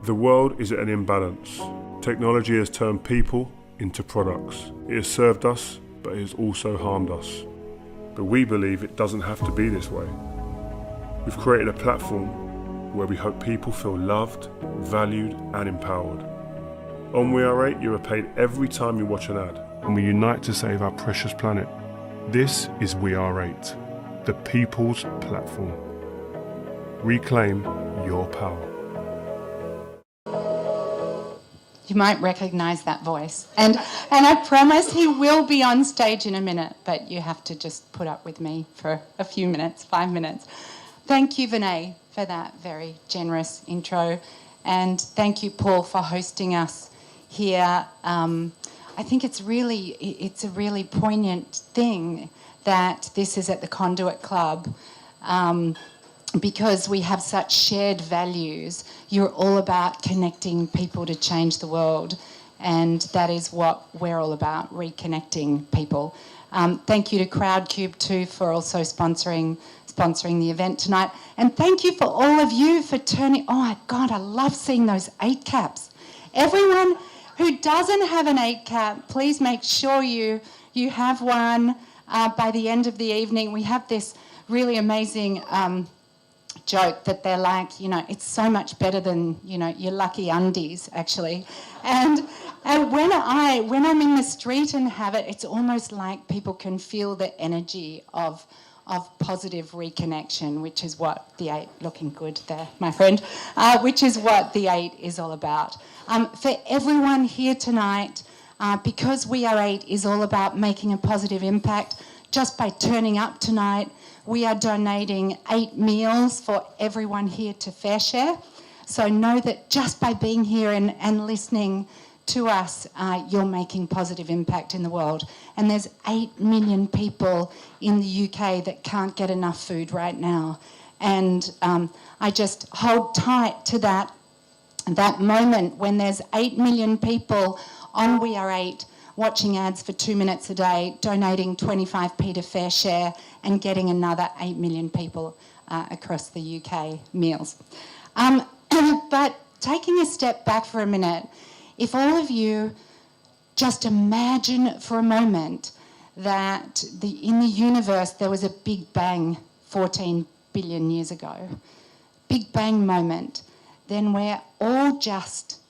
The world is at an imbalance. Technology has turned people into products. It has served us, but it has also harmed us. But we believe it doesn't have to be this way. We've created a platform where we hope people feel loved, valued, and empowered. On WeAre8, you are paid every time you watch an ad, and we unite to save our precious planet. This is WeAre8, the people's platform. Reclaim your power. You might recognise that voice. And I promise he will be on stage in a minute, but you have to just put up with me for a few minutes, 5 minutes. Thank you, Vinay, for that very generous intro. And thank you, Paul, for hosting us here. I think it's a really poignant thing that this is at the Conduit Club. Because we have such shared values. You're all about connecting people to change the world, and that is what we're all about, reconnecting people. Thank you to Crowdcube too for also sponsoring the event tonight, and thank you for all of you for turning. Oh my God, I love seeing those 8 caps. Everyone who doesn't have an 8 cap, please make sure you have one by the end of the evening. We have this really amazing joke that they're like, it's so much better than, your lucky undies, actually. And when I'm in the street and have it, it's almost like people can feel the energy of positive reconnection, which is what the 8, looking good there, my friend, which is what the 8 is all about. For everyone here tonight, because WeAre8 is all about making a positive impact, just by turning up tonight, we are donating 8 meals for everyone here to FareShare. So know that just by being here and listening to us, you're making positive impact in the world. And there's 8 million people in the UK that can't get enough food right now. And I just hold tight to that moment when there's 8 million people on WeAre8 watching ads for 2 minutes a day, donating 25p to FareShare, and getting another 8 million people across the UK meals. But taking a step back for a minute, if all of you just imagine for a moment that in the universe there was a Big Bang 14 billion years ago, Big Bang moment, then we're all just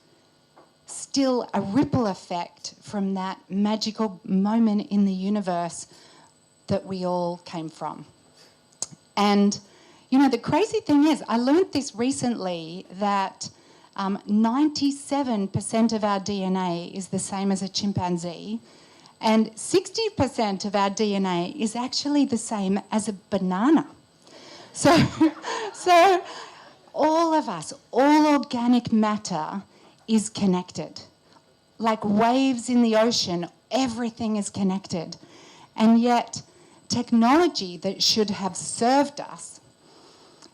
still a ripple effect from that magical moment in the universe that we all came from. And, the crazy thing is, I learned this recently, that 97% of our DNA is the same as a chimpanzee, and 60% of our DNA is actually the same as a banana. So all of us, all organic matter is connected. Like waves in the ocean, everything is connected. And yet, technology that should have served us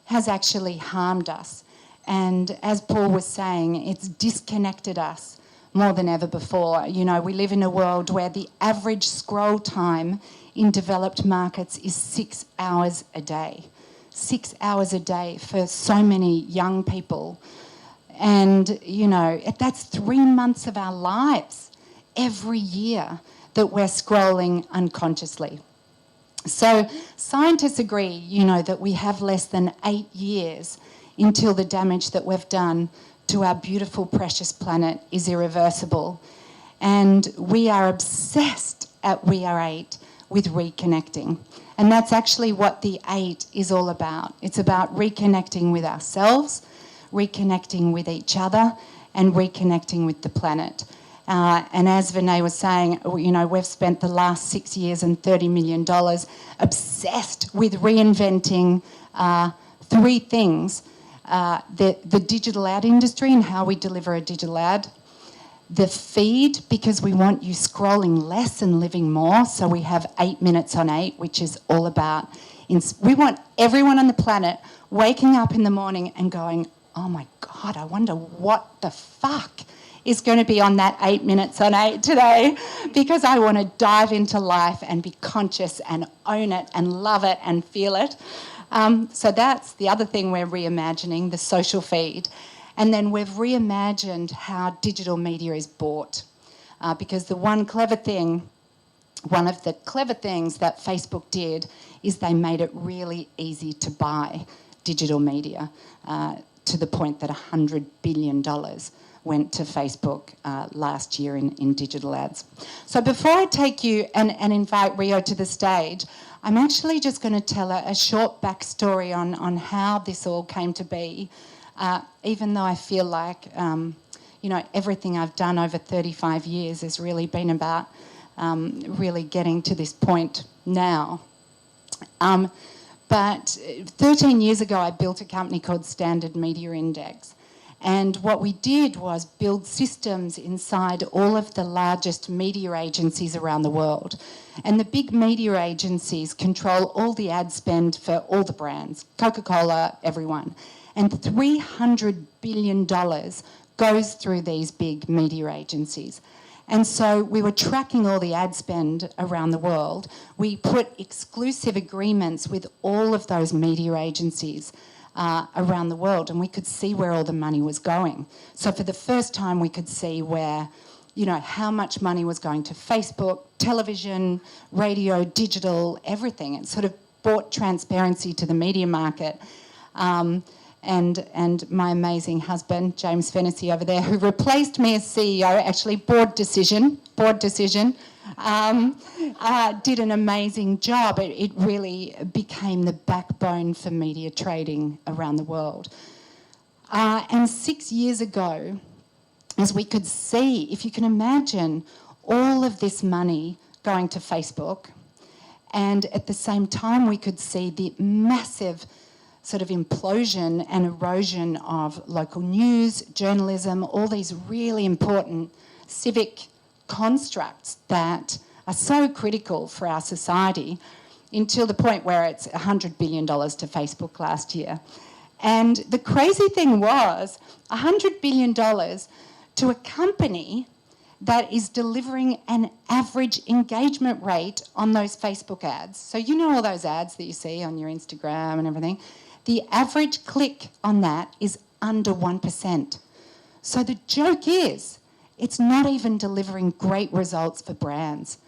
has actually harmed us. And as Paul was saying, it's disconnected us more than ever before. We live in a world where the average scroll time in developed markets is 6 hours a day. 6 hours a day for so many young people. And, that's 3 months of our lives every year that we're scrolling unconsciously. So scientists agree, that we have less than 8 years until the damage that we've done to our beautiful, precious planet is irreversible. And we are obsessed at WeAre8 with reconnecting. And that's actually what the 8 is all about. It's about reconnecting with ourselves, reconnecting with each other, and reconnecting with the planet. And as Vinay was saying, we've spent the last 6 years and $30 million obsessed with reinventing 3 things. The digital ad industry and how we deliver a digital ad. The feed, because we want you scrolling less and living more. So we have 8 minutes on 8, which is all about... we want everyone on the planet waking up in the morning and going, oh my God, I wonder what the fuck is going to be on that 8 minutes on 8 today, because I want to dive into life and be conscious and own it and love it and feel it. So that's the other thing we're reimagining, the social feed. And then we've reimagined how digital media is bought. Because one of the clever things that Facebook did is they made it really easy to buy digital media, to the point that $100 billion went to Facebook last year in digital ads. So before I take you and invite Rio to the stage, I'm actually just going to tell a short backstory on how this all came to be, even though I feel like everything I've done over 35 years has really been about really getting to this point now. But 13 years ago, I built a company called Standard Media Index. And what we did was build systems inside all of the largest media agencies around the world. And the big media agencies control all the ad spend for all the brands, Coca-Cola, everyone. And $300 billion goes through these big media agencies. And so we were tracking all the ad spend around the world. We put exclusive agreements with all of those media agencies around the world, and we could see where all the money was going. So for the first time, we could see where, how much money was going to Facebook, television, radio, digital, everything. It sort of brought transparency to the media market. And my amazing husband, James Fennessy over there, who replaced me as CEO, actually board decision, did an amazing job. It really became the backbone for media trading around the world. And 6 years ago, as we could see, if you can imagine all of this money going to Facebook, and at the same time we could see the massive sort of implosion and erosion of local news, journalism, all these really important civic constructs that are so critical for our society, until the point where it's $100 billion to Facebook last year. And the crazy thing was $100 billion to a company that is delivering an average engagement rate on those Facebook ads. So all those ads that you see on your Instagram and everything, the average click on that is under 1%. So the joke is, it's not even delivering great results for brands.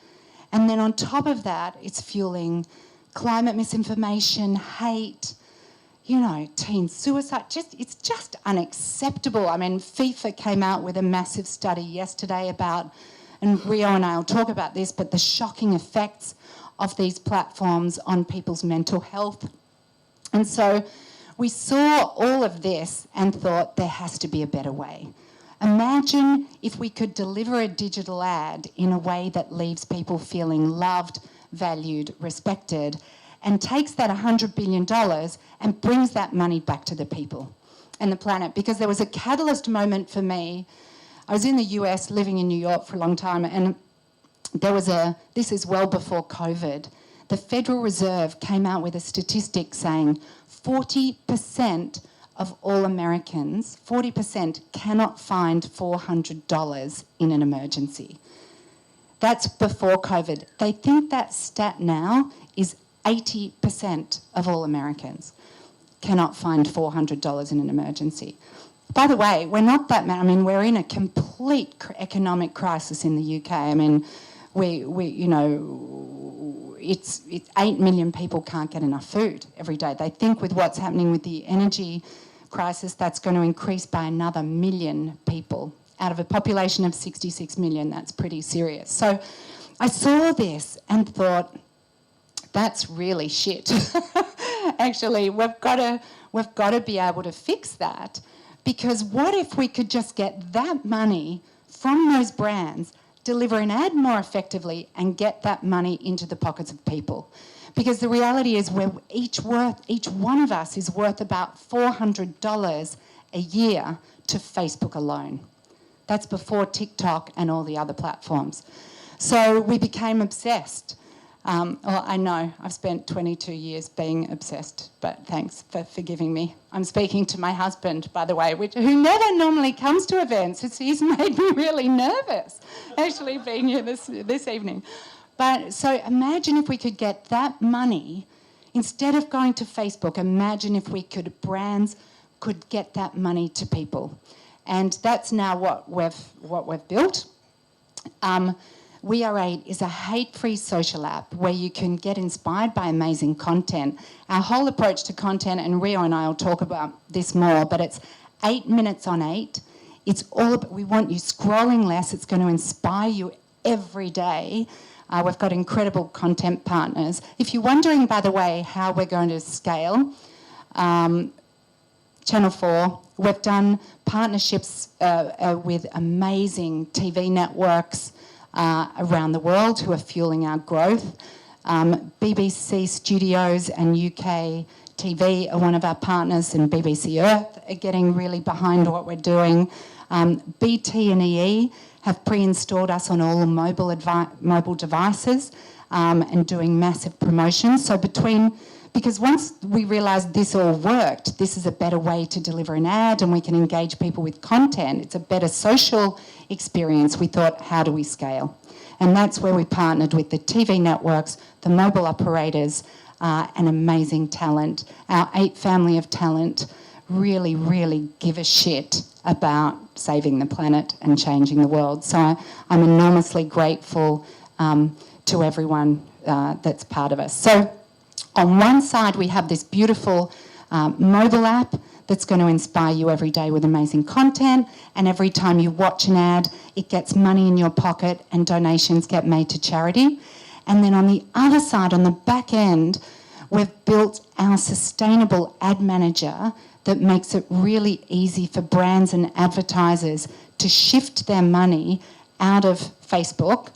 And then on top of that, it's fueling climate misinformation, hate, teen suicide. It's just unacceptable. I mean, FIFA came out with a massive study yesterday about, and Rio and I will talk about this, but the shocking effects of these platforms on people's mental health. And so we saw all of this and thought there has to be a better way. Imagine if we could deliver a digital ad in a way that leaves people feeling loved, valued, respected, and takes that $100 billion and brings that money back to the people and the planet. Because there was a catalyst moment for me. I was in the US, living in New York for a long time, and this is well before COVID, the Federal Reserve came out with a statistic saying 40% of all Americans, 40% cannot find $400 in an emergency. That's before COVID. They think that stat now is 80% of all Americans cannot find $400 in an emergency. By the way, we're not that many. I mean, we're in a complete economic crisis in the UK. I mean, it's 8 million people can't get enough food every day. They think with what's happening with the energy crisis, that's going to increase by another 1 million people. Out of a population of 66 million, that's pretty serious. So I saw this and thought, that's really shit. Actually, we've got to be able to fix that, because what if we could just get that money from those brands, deliver an ad more effectively, and get that money into the pockets of people? Because the reality is each one of us is worth about $400 a year to Facebook alone. That's before TikTok and all the other platforms. So we became obsessed. Well, I know I've spent 22 years being obsessed, but thanks for forgiving me. I'm speaking to my husband, by the way, who never normally comes to events. He's made me really nervous, actually, being here this evening. But so imagine if we could get that money, instead of going to Facebook, imagine if we could, brands could get that money to people. And that's now what we've built. WeAre8 is a hate-free social app where you can get inspired by amazing content. Our whole approach to content, and Rio and I will talk about this more, but it's 8 minutes on 8. It's all about, we want you scrolling less. It's going to inspire you every day. We've got incredible content partners. If you're wondering, by the way, how we're going to scale, Channel 4, we've done partnerships with amazing TV networks around the world who are fueling our growth. BBC Studios and UKTV are one of our partners, and BBC Earth are getting really behind what we're doing. BT and EE have pre-installed us on all mobile devices and doing massive promotions. So because once we realised this all worked, this is a better way to deliver an ad and we can engage people with content. It's a better social experience. We thought, how do we scale? And that's where we partnered with the TV networks, the mobile operators, and amazing talent. Our 8 family of talent really, really give a shit about saving the planet and changing the world. So I'm enormously grateful to everyone that's part of us. So on one side, we have this beautiful mobile app that's going to inspire you every day with amazing content, and every time you watch an ad, it gets money in your pocket and donations get made to charity. And then on the other side, on the back end, we've built our sustainable ad manager that makes it really easy for brands and advertisers to shift their money out of Facebook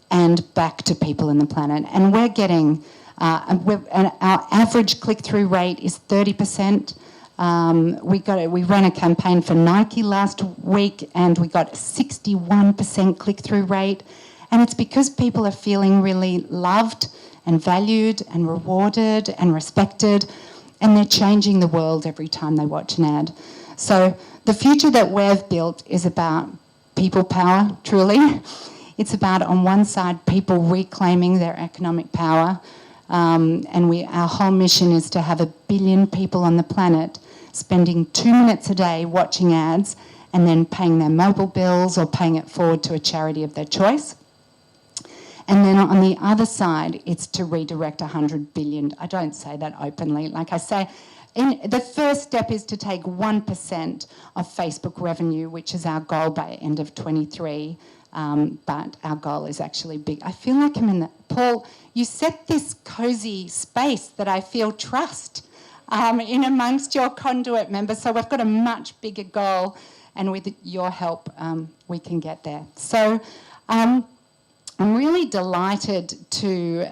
and back to people in the planet. And we're getting... our average click-through rate is 30%. We ran a campaign for Nike last week and we got a 61% click-through rate. And it's because people are feeling really loved and valued and rewarded and respected, and they're changing the world every time they watch an ad. So the future that we've built is about people power, truly. It's about, on one side, people reclaiming their economic power. And our whole mission is to have 1 billion people on the planet spending 2 minutes a day watching ads and then paying their mobile bills or paying it forward to a charity of their choice. And then on the other side, it's to redirect 100 billion. I don't say that openly. Like I say, the first step is to take 1% of Facebook revenue, which is our goal by end of 23. But our goal is actually big. I feel like I'm in the... Paul, you set this cosy space that I feel trust in amongst your conduit members. So we've got a much bigger goal, and with your help, we can get there. So I'm really delighted to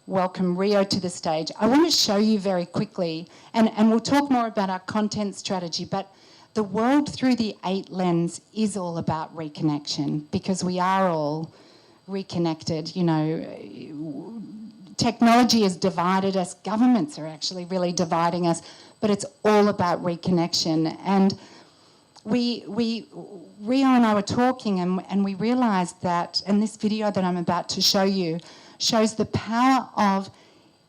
welcome Rio to the stage. I want to show you very quickly, and we'll talk more about our content strategy, but the world through the 8 lens is all about reconnection, because we are all reconnected. You know, technology has divided us. Governments are actually really dividing us, but it's all about reconnection. And Rio and I were talking, and we realised that, and this video that I'm about to show you shows the power of,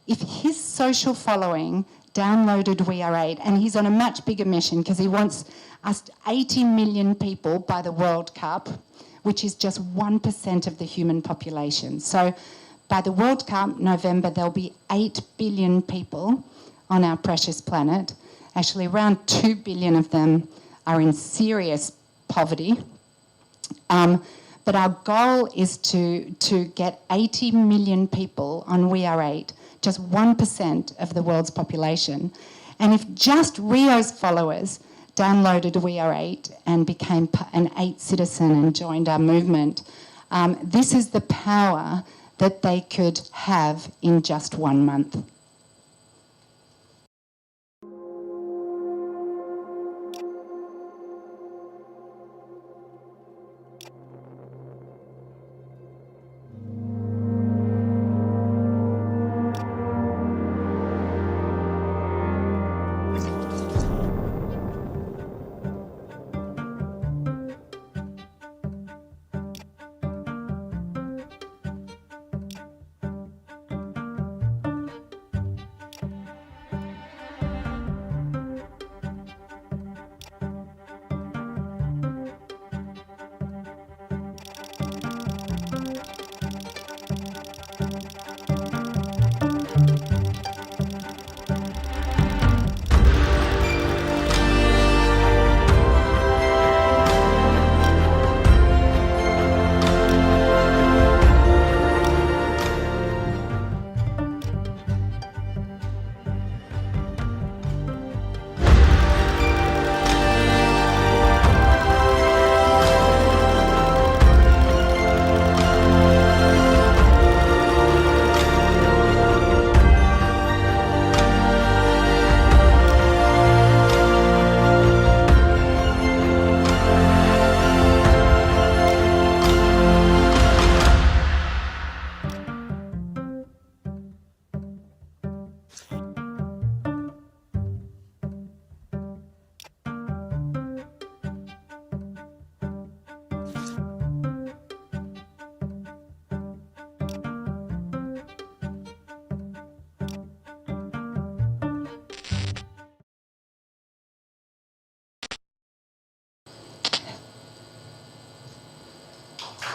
if his social following downloaded WeAre8, and he's on a much bigger mission because he wants us 80 million people by the World Cup, which is just 1% of the human population. So by the World Cup, November, there'll be 8 billion people on our precious planet. Actually, around 2 billion of them are in serious poverty. But our goal is to get 80 million people on WeAre8, just 1% of the world's population. And if just Rio's followers downloaded WeAre8 and became an 8 citizen and joined our movement, this is the power that they could have in just 1 month.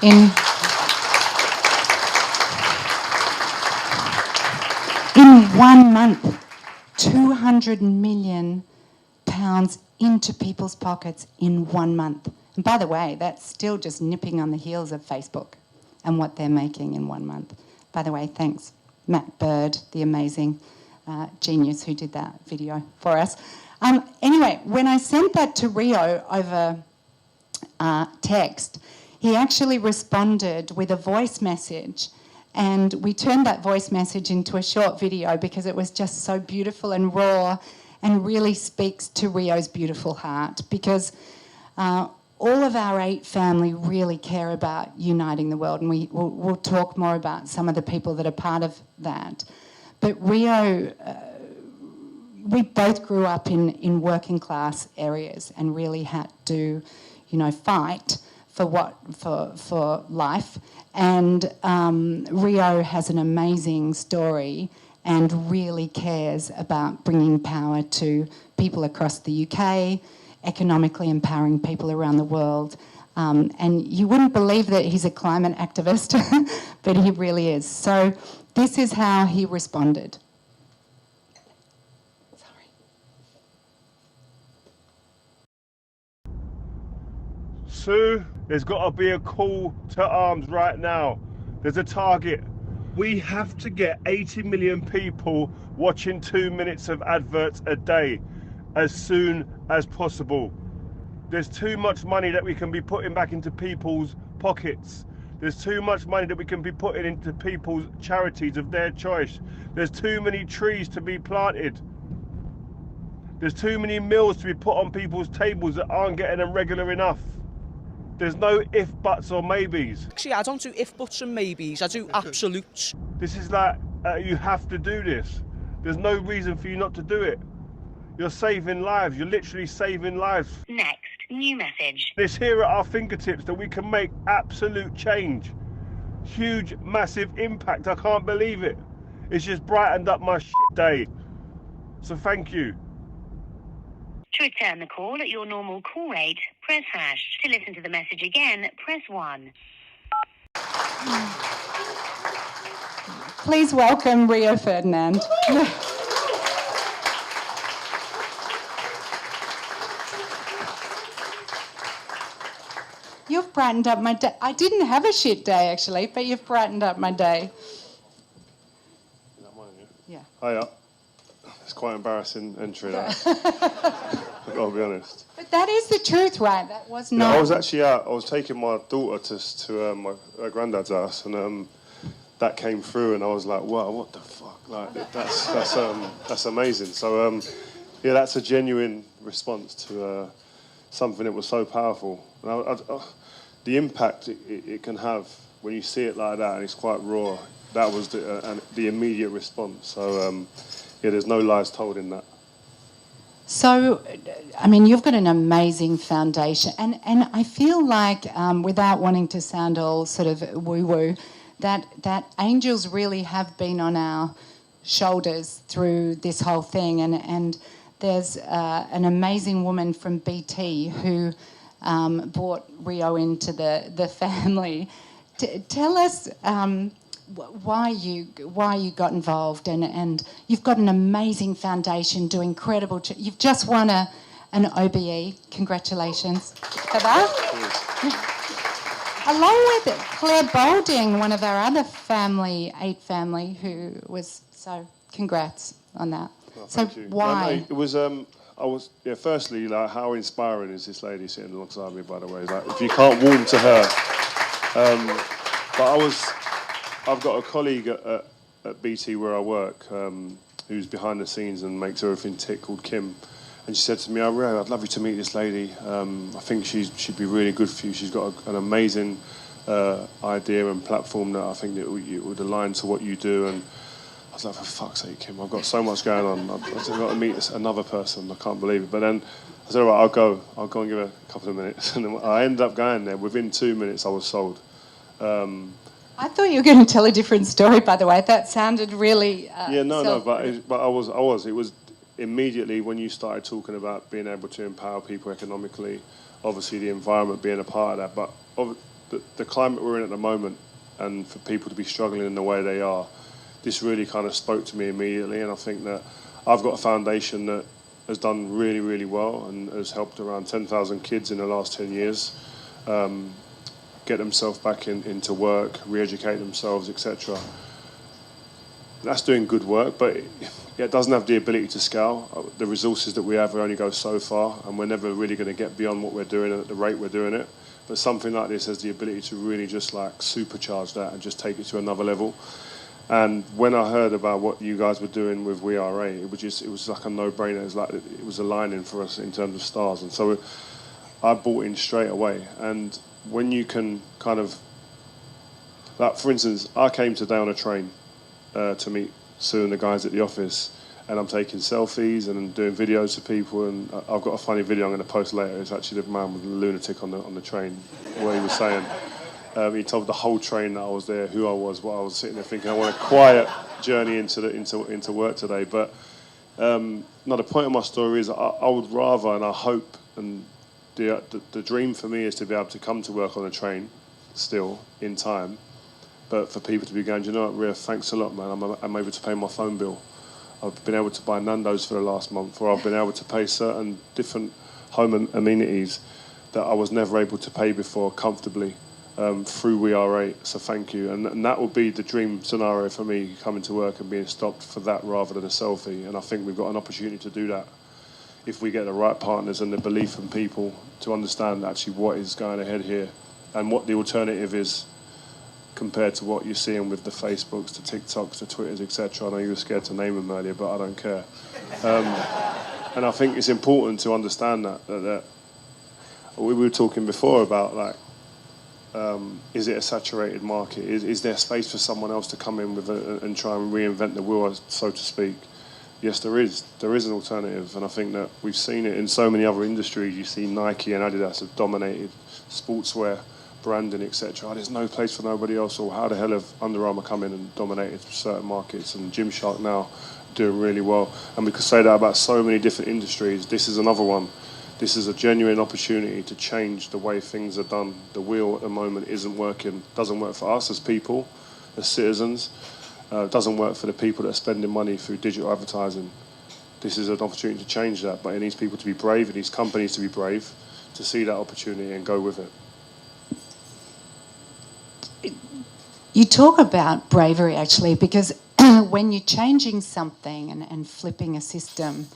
In 1 month, 200 million pounds into people's pockets in 1 month. And by the way, that's still just nipping on the heels of Facebook and what they're making in 1 month. By the way, thanks, Matt Bird, the amazing genius who did that video for us. Anyway, when I sent that to Rio over text, he actually responded with a voice message, and we turned that voice message into a short video because it was just so beautiful and raw and really speaks to Rio's beautiful heart, because all of our 8 family really care about uniting the world, and we'll talk more about some of the people that are part of that. But Rio, we both grew up in working class areas and really had to, fight for life. And Rio has an amazing story and really cares about bringing power to people across the UK, economically empowering people around the world. And you wouldn't believe that he's a climate activist, but he really is. So this is how he responded. Sue, there's got to be a call to arms right now. There's a target. We have to get 80 million people watching 2 minutes of adverts a day as soon as possible. There's too much money that we can be putting back into people's pockets. There's too much money that we can be putting into people's charities of their choice. There's too many trees to be planted. There's too many meals to be put on people's tables that aren't getting them regular enough. There's no if, buts or maybes. Actually, I don't do if, buts and maybes. I do absolutes. This is like, you have to do this. There's no reason for you not to do it. You're saving lives. You're literally saving lives. Next, new message. It's here at our fingertips that we can make absolute change. Huge, massive impact. I can't believe it. It's just brightened up my shit day. So thank you. To return the call at your normal call rate, press hash. To listen to the message again, press 1. Please welcome Rio Ferdinand. You've brightened up my day. I didn't have a shit day, actually, but you've brightened up my day. Is that mine, Yeah. Hiya. It's quite embarrassing entry, that. I've got to be honest. But that is the truth, right? That was not... Yeah, I was actually out. I was taking my daughter to my granddad's house, and that came through, and I was like, wow, what the fuck? Like, that's amazing. So, yeah, that's a genuine response to something that was so powerful. And the impact it can have when you see it like that, and it's quite raw. That was the immediate response. So, yeah, there's no lies told in that. So, I mean, you've got an amazing foundation, and I feel like, without wanting to sound all sort of woo-woo, that angels really have been on our shoulders through this whole thing, and there's an amazing woman from BT who brought Rio into the family. Tell us why you got involved, and you've got an amazing foundation, do incredible. You've just won an OBE. Congratulations for that. Along with Claire Boulding, one of our other family, 8 family, who was so. Congrats on that. Oh, so why? No, it was. Firstly, like, how inspiring is this lady sitting alongside me? By the way, like, if you can't warm to her, but I've got a colleague at BT where I work, who's behind the scenes and makes everything tick, called Kim. And she said to me, "Oh, Rio, I'd love you to meet this lady. I think she'd be really good for you. She's got an amazing idea and platform that I think that would align to what you do." And I was like, "For fuck's sake, Kim, I've got so much going on. I've got to meet another person. I can't believe it." But then I said, "All right, I'll go and give her a couple of minutes." And then I ended up going there. Within 2 minutes, I was sold. I thought you were going to tell a different story, by the way. That sounded really... but I was. It was immediately when you started talking about being able to empower people economically, obviously the environment being a part of that, but the climate we're in at the moment, and for people to be struggling in the way they are, this really kind of spoke to me immediately. And I think that I've got a foundation that has done really, really well and has helped around 10,000 kids in the last 10 years get themselves back into work, re-educate themselves, etc. That's doing good work, but it doesn't have the ability to scale. The resources that we have only go so far, and we're never really going to get beyond what we're doing at the rate we're doing it. But something like this has the ability to really just like supercharge that and just take it to another level. And when I heard about what you guys were doing with WeAre8, it was like a no-brainer. It was aligning for us in terms of stars, and so I bought in straight away. And when you can kind of, like for instance, I came today on a train to meet Sue and the guys at the office, and I'm taking selfies and doing videos to people. And I've got a funny video I'm going to post later. It's actually the man with the lunatic on the train, what he was saying. He told the whole train that I was there, who I was, what I was sitting there thinking. I want a quiet journey into work today. But no, the point of my story is I would rather, and I hope, and the dream for me is to be able to come to work on a train still in time. But for people to be going, do you know what, Rio, thanks a lot, man. I'm able to pay my phone bill. I've been able to buy Nando's for the last month, or I've been able to pay certain different home amenities that I was never able to pay before comfortably. Through WeAre8, so thank you. And that would be the dream scenario for me, coming to work and being stopped for that rather than a selfie. And I think we've got an opportunity to do that if we get the right partners and the belief from people to understand actually what is going ahead here and what the alternative is compared to what you're seeing with the Facebooks, the TikToks, the Twitters, etc. I know you were scared to name them earlier, but I don't care. And I think it's important to understand that we were talking before about like, is it a saturated market? Is there space for someone else to come in with and try and reinvent the wheel, so to speak? Yes, there is. There is an alternative, and I think that we've seen it in so many other industries. You see Nike and Adidas have dominated sportswear, branding, etc. There's no place for nobody else, or how the hell have Under Armour come in and dominated certain markets, and Gymshark now doing really well. And we could say that about so many different industries. This is another one. This is a genuine opportunity to change the way things are done. The wheel at the moment isn't working, doesn't work for us as people, as citizens. Doesn't work for the people that are spending money through digital advertising. This is an opportunity to change that, but it needs people to be brave, it needs companies to be brave, to see that opportunity and go with it. You talk about bravery, actually, because when you're changing something and flipping a system,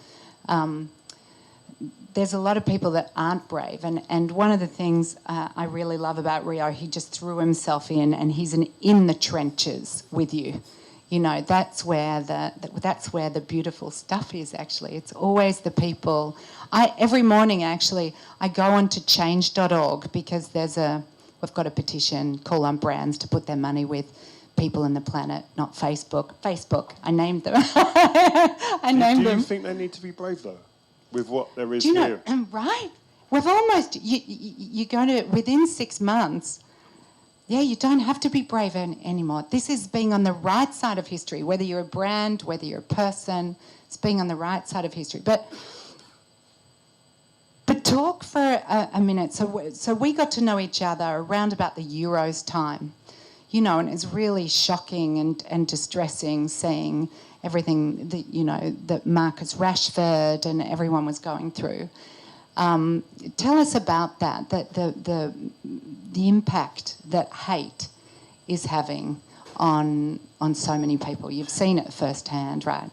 there's a lot of people that aren't brave. And one of the things I really love about Rio, he just threw himself in, and he's in the trenches with you. You know, that's where the beautiful stuff is, actually. It's always the people. Every morning, actually, I go on to change.org because we've got a petition, call on brands to put their money with people in the planet, not Facebook. Facebook, I named them. Do you think they need to be brave, though, with what there is here? Right? We've almost, you're going to, within 6 months, you don't have to be brave anymore. This is being on the right side of history, whether you're a brand, whether you're a person, it's being on the right side of history. But talk for a minute. So we got to know each other around about the Euros time, you know, and it's really shocking and distressing seeing everything that, you know, that Marcus Rashford and everyone was going through. Tell us about that the impact that hate is having on so many people. You've seen it firsthand, right?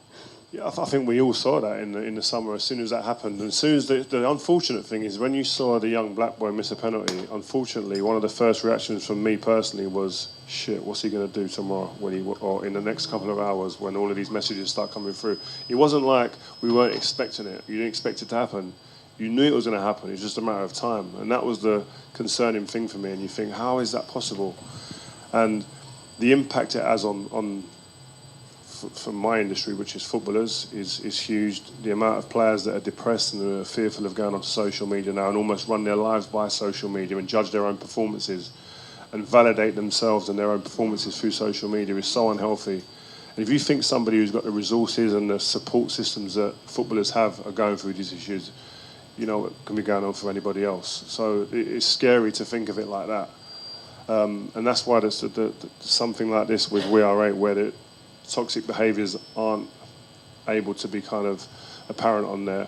Yeah, I think we all saw that in the summer as soon as that happened. And as soon as the unfortunate thing is when you saw the young black boy miss a penalty, unfortunately, one of the first reactions from me personally was, shit, what's he going to do tomorrow or in the next couple of hours when all of these messages start coming through? It wasn't like we weren't expecting it. You didn't expect it to happen. You knew it was going to happen. It was just a matter of time. And that was the concerning thing for me. And you think, how is that possible? And the impact it has on from my industry, which is footballers, is huge. The amount of players that are depressed and are fearful of going onto social media now and almost run their lives by social media and judge their own performances and validate themselves and their own performances through social media is so unhealthy. And if you think somebody who's got the resources and the support systems that footballers have are going through these issues, you know, it can be going on for anybody else. So it's scary to think of it like that. And that's why there's something like this with WeAre8, where the toxic behaviours aren't able to be kind of apparent on there.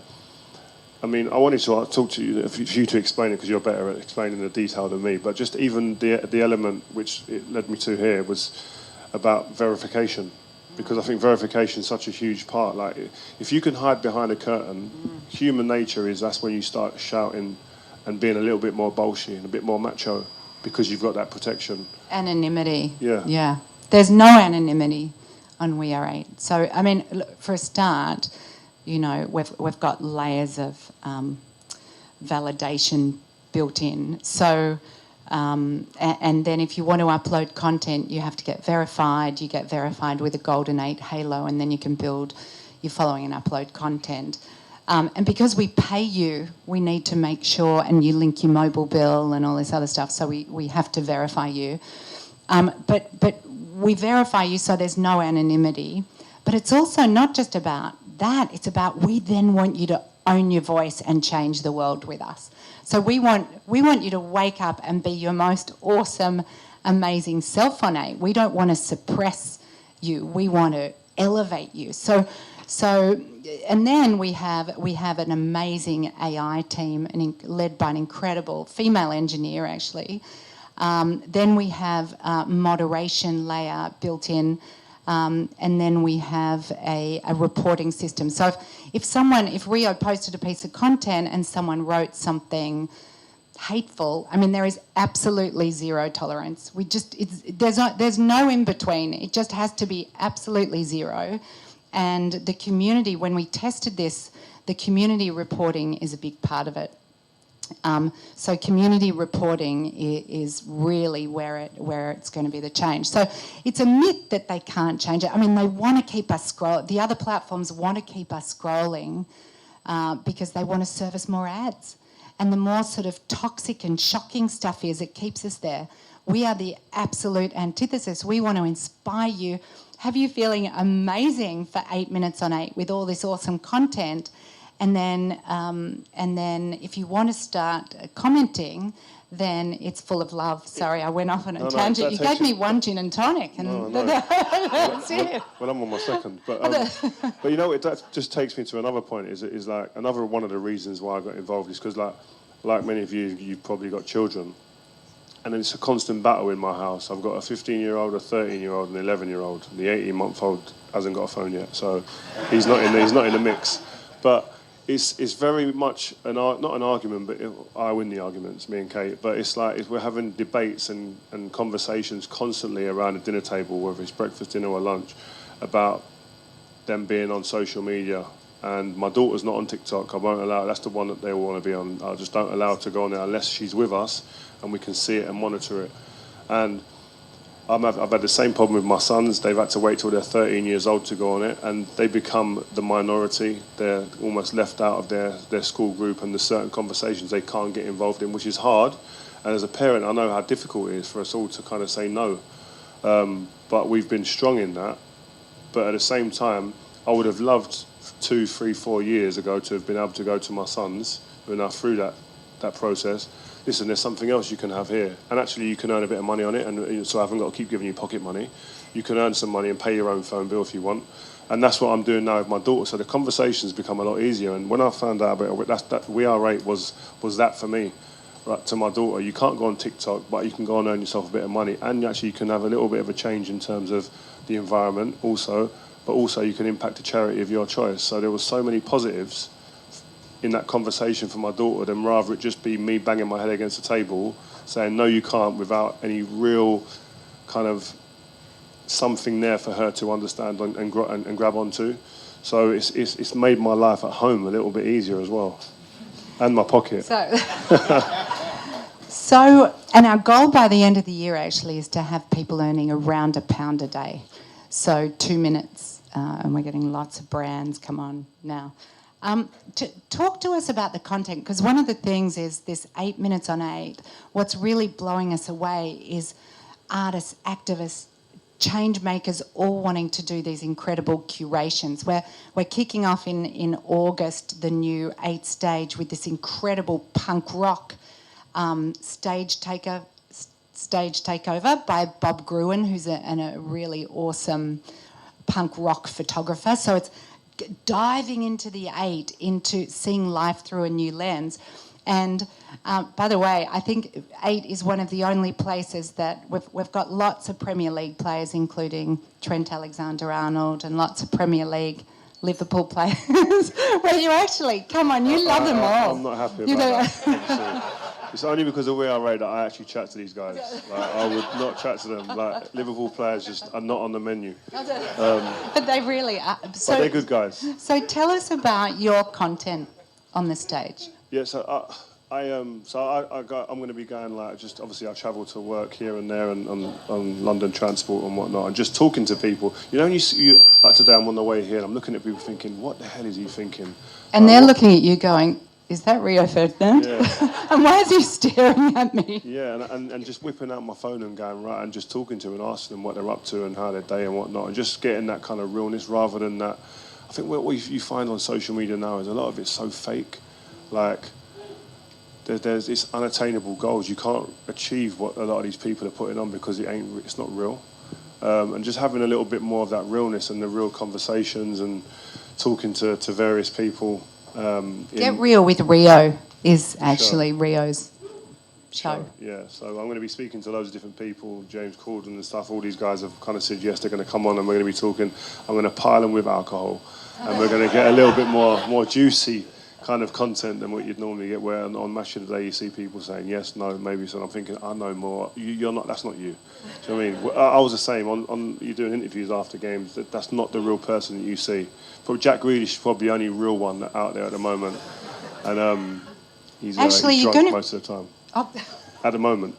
I mean, I wanted to talk to you, for you to explain it, because you're better at explaining the detail than me, but just even the element which it led me to here was about verification, because I think verification is such a huge part. Like, if you can hide behind a curtain, human nature is that's when you start shouting and being a little bit more bolshy and a bit more macho, because you've got that protection. Anonymity. Yeah. Yeah. There's no anonymity on WeAre8. So, I mean, for a start, you know, we've got layers of validation built in. So, and then if you want to upload content, you have to get verified. You get verified with a Golden 8 halo, and then you can build your following and upload content. And because we pay you, we need to make sure, and you link your mobile bill and all this other stuff, so we have to verify you. But we verify you so there's no anonymity. But it's also not just about that, it's about we then want you to own your voice and change the world with us. So we want you to wake up and be your most awesome, amazing self on 8. We don't want to suppress you. We want to elevate you. So, and then we have an amazing AI team, led by an incredible female engineer, actually. Then we have a moderation layer built in, and then we have a reporting system. So if Rio posted a piece of content and someone wrote something hateful, I mean, there is absolutely zero tolerance. There's no in between. It just has to be absolutely zero. And the community, when we tested this, the community reporting is a big part of it. So community reporting is really where it's going to be the change. So it's a myth that they can't change it. I mean, they want to keep us scrolling. The other platforms want to keep us scrolling because they want to serve us more ads. And the more sort of toxic and shocking stuff is, it keeps us there. We are the absolute antithesis. We want to inspire you, have you feeling amazing for 8 minutes on 8 with all this awesome content. And then if you want to start commenting, then it's full of love. Sorry, I went off on a tangent. You gave me one gin and tonic. And that's it. Well, I'm on my second. But you know, that just takes me to another point, is like another one of the reasons why I got involved is because like many of you, you've probably got children. And it's a constant battle in my house. I've got a 15-year-old, a 13-year-old, and an 11-year-old. The 18-month-old hasn't got a phone yet, so he's not in the mix. But it's very much not an argument, but I win the arguments, me and Kate. But it's like we're having debates and conversations constantly around the dinner table, whether it's breakfast, dinner, or lunch, about them being on social media. And my daughter's not on TikTok. I won't allow. That's the one that they want to be on. I just don't allow her to go on there unless she's with us and we can see it and monitor it. And I've had the same problem with my sons. They've had to wait till they're 13 years old to go on it, and they become the minority. They're almost left out of their school group, and there's certain conversations they can't get involved in, which is hard. And as a parent, I know how difficult it is for us all to kind of say no. But we've been strong in that. But at the same time, I would have loved 2, 3, 4 years ago to have been able to go to my sons who are now through that process. Listen, there's something else you can have here. And actually you can earn a bit of money on it, and so I haven't got to keep giving you pocket money. You can earn some money and pay your own phone bill if you want. And that's what I'm doing now with my daughter. So the conversations become a lot easier. And when I found out about it, that WeAre8 was that for me. Right, to my daughter, you can't go on TikTok, but you can go and earn yourself a bit of money. And actually you can have a little bit of a change in terms of the environment also, but also you can impact a charity of your choice. So there were so many positives in that conversation for my daughter, than rather it just be me banging my head against the table saying no you can't, without any real kind of something there for her to understand and grab onto. So it's made my life at home a little bit easier as well, and my pocket. So and our goal by the end of the year actually is to have people earning around £1 a day, so 2 minutes, and we're getting lots of brands. Come on now. Talk to us about the content, because one of the things is this 8 minutes on 8. What's really blowing us away is artists, activists, change makers all wanting to do these incredible curations. We're kicking off in August the new 8 stage with this incredible punk rock stage stage takeover by Bob Gruen, who's a really awesome punk rock photographer. So it's diving into the 8, into seeing life through a new lens. And by the way, I think 8 is one of the only places that we've got lots of Premier League players, including Trent Alexander-Arnold, and lots of Premier League Liverpool players, where you actually, come on, you love them all. I'm not happy about that. It's only because of WeAre8 that I actually chat to these guys. Like, I would not chat to them. Like, Liverpool players just are not on the menu. But they really are. So, but they're good guys. So tell us about your content on the stage. Yeah, so I'm going to be going, like, just obviously I travel to work here and there and on London transport and whatnot, and just talking to people. You know, you like today I'm on the way here and I'm looking at people thinking, what the hell is he thinking? And they're looking at you going, is that Rio Ferdinand? Yeah. And why is he staring at me? Yeah, and just whipping out my phone and going, right, and just talking to them and asking them what they're up to and how their day and whatnot, and just getting that kind of realness rather than that. I think what you find on social media now is a lot of it's so fake. Like, there's it's unattainable goals. You can't achieve what a lot of these people are putting on because it's not real. And just having a little bit more of that realness and the real conversations and talking to various people. Get Real with Rio is actually Rio's show. Yeah, so I'm going to be speaking to loads of different people, James Corden and stuff. All these guys have kind of said yes, they're going to come on and we're going to be talking. I'm going to pile them with alcohol and we're going to get a little bit more juicy kind of content than what you'd normally get, where on Match of the Day you see people saying yes, no, maybe. So I'm thinking, I know more. You're not. That's not you. Do you know what I mean? I was the same. On you're doing interviews after games. That's not the real person that you see. But Jack Grealish is probably the only real one out there at the moment, and he's drunk most of the time. Oh. At the moment.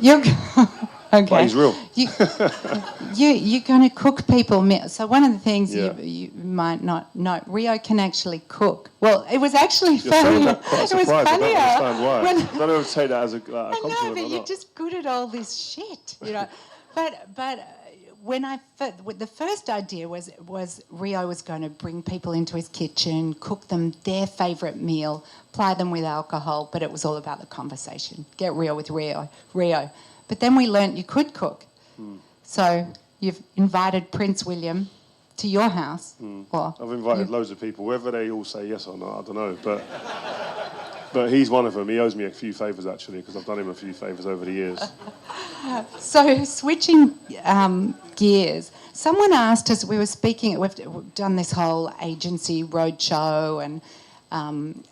You're okay. But he's real. You're going to cook people meals. So one of the things you might not know, Rio can actually cook. Well, it was actually funny. It was funnier. I don't understand why. I don't know if to take that as a compliment. I know, but you're just good at all this shit, you know. But when the first idea was Rio was going to bring people into his kitchen, cook them their favourite meal, ply them with alcohol, but it was all about the conversation. Get real with Rio. But then we learnt you could cook. So you've invited Prince William to your house. I've invited loads of people, whether they all say yes or not, I don't know. But he's one of them. He owes me a few favours, actually, because I've done him a few favours over the years. So switching gears, someone asked us, we've done this whole agency roadshow, and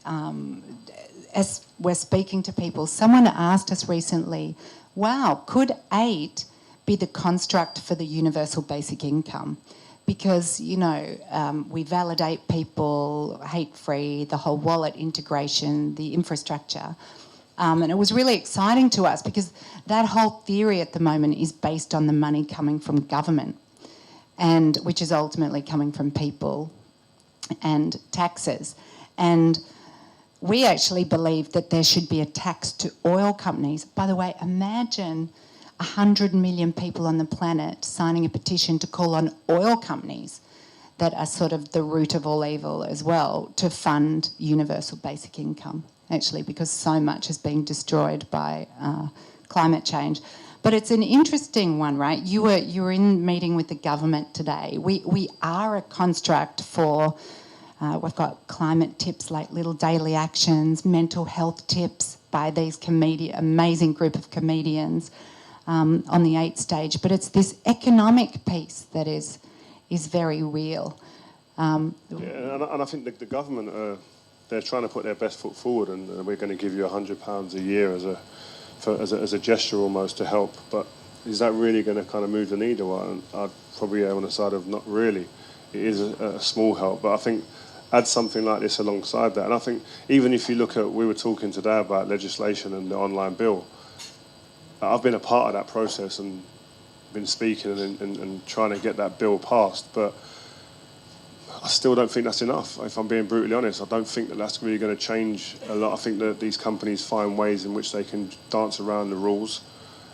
as we're speaking to people, someone asked us recently, wow, could 8 be the construct for the universal basic income? Because, you know, we validate people, hate-free, the whole wallet integration, the infrastructure. And it was really exciting to us because that whole theory at the moment is based on the money coming from government, and which is ultimately coming from people and taxes. And we actually believe that there should be a tax to oil companies. By the way, imagine 100 million people on the planet signing a petition to call on oil companies that are sort of the root of all evil as well to fund universal basic income, actually, because so much is being destroyed by climate change. But it's an interesting one, right? You were in meeting with the government today. We are a construct for, we've got climate tips like Little Daily Actions, mental health tips by these amazing group of comedians, on the 8 stage, but it's this economic piece that is very real. And I think the government, they're trying to put their best foot forward, and we're going to give you £100 a year as a gesture almost to help. But is that really going to kind of move the needle? And I'd probably err on the side of not really. It is a small help, but I think add something like this alongside that. And I think even if you look at, we were talking today about legislation and the online bill. I've been a part of that process and been speaking and trying to get that bill passed, but I still don't think that's enough. If I'm being brutally honest, I don't think that that's really going to change a lot. I think that these companies find ways in which they can dance around the rules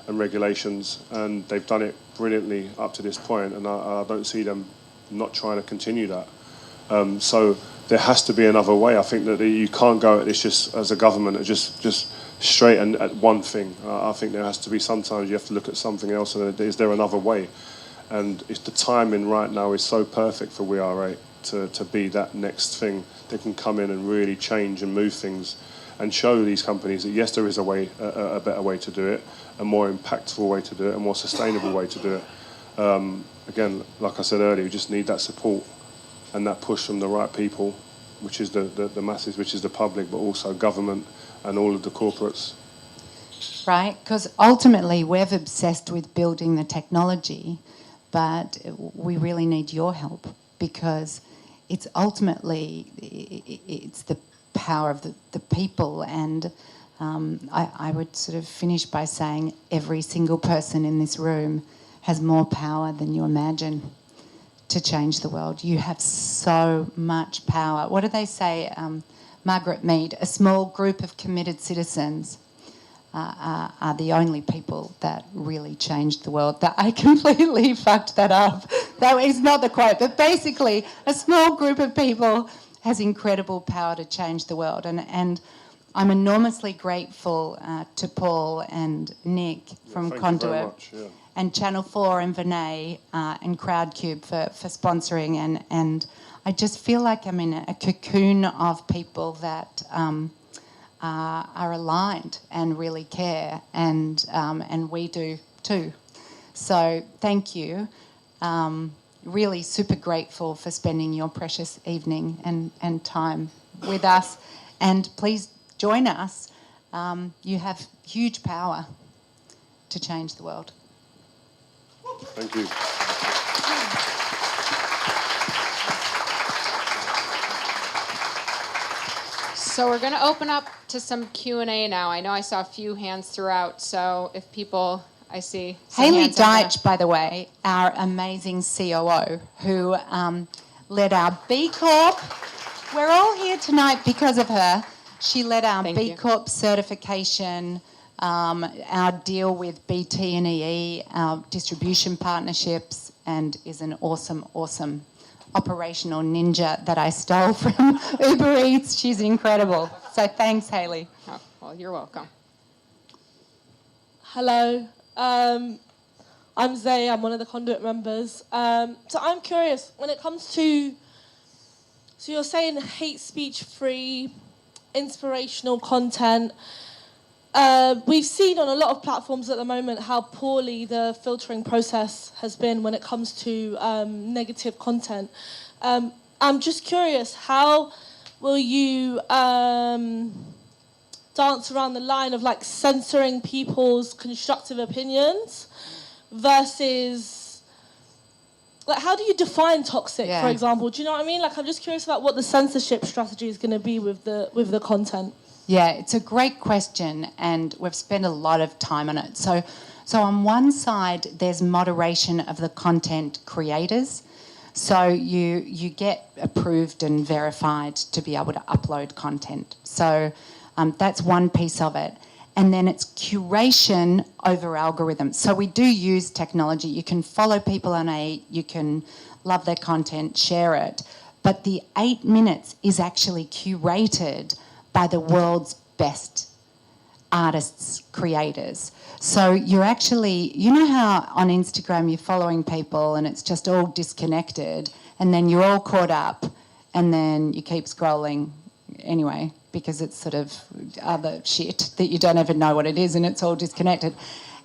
and regulations, and they've done it brilliantly up to this point, and I don't see them not trying to continue that. So there has to be another way. I think that you can't go at this just as a government and just straight and at one thing. I think there has to be, sometimes you have to look at something else, and is there another way? And it's the timing right now is so perfect for WeAre8 to be that next thing that can come in and really change and move things and show these companies that yes, there is a way, a better way to do it, a more impactful way to do it, a more sustainable way to do it. Again, like I said earlier, we just need that support and that push from the right people, which is the masses, which is the public, but also government and all of the corporates. Right, because ultimately we've obsessed with building the technology, but we really need your help, because it's ultimately, it's the power of the people. And I would sort of finish by saying every single person in this room has more power than you imagine to change the world. You have so much power. What do they say, Margaret Mead? A small group of committed citizens are the only people that really changed the world. That I completely fucked that up. That is not the quote, but basically a small group of people has incredible power to change the world. And I'm enormously grateful to Paul and Nick from Conduit and Channel 4 and Vinay and Crowdcube for sponsoring. And I just feel like I'm in a cocoon of people that are aligned and really care, and we do too. So thank you. Really super grateful for spending your precious evening and time with us. And please join us. You have huge power to change the world. Thank you. So we're going to open up to some Q&A now. I know I saw a few hands throughout, so if people, I see some Hayley hands Deitch, by the way, our amazing COO, who led our B Corp. We're all here tonight because of her. She led our B Corp certification, our deal with BT and EE, our distribution partnerships, and is an awesome, awesome operational ninja that I stole from Uber Eats. She's incredible. So thanks, Hayley. Oh, well, you're welcome. Hello. I'm Zay. I'm one of the Conduit members. So I'm curious, when it comes to, so you're saying hate speech free, inspirational content. We've seen on a lot of platforms at the moment how poorly the filtering process has been when it comes to negative content. I'm just curious, how will you dance around the line of like censoring people's constructive opinions versus, like, how do you define toxic, for example? Do you know what I mean? Like, I'm just curious about what the censorship strategy is going to be with the content. Yeah, it's a great question, and we've spent a lot of time on it. So on one side, there's moderation of the content creators. So you get approved and verified to be able to upload content. So that's one piece of it. And then it's curation over algorithms. So we do use technology. You can follow people on 8, you can love their content, share it. But the 8 minutes is actually curated by the world's best artists, creators. So you're actually, you know how on Instagram you're following people and it's just all disconnected, and then you're all caught up, and then you keep scrolling anyway because it's sort of other shit that you don't even know what it is and it's all disconnected.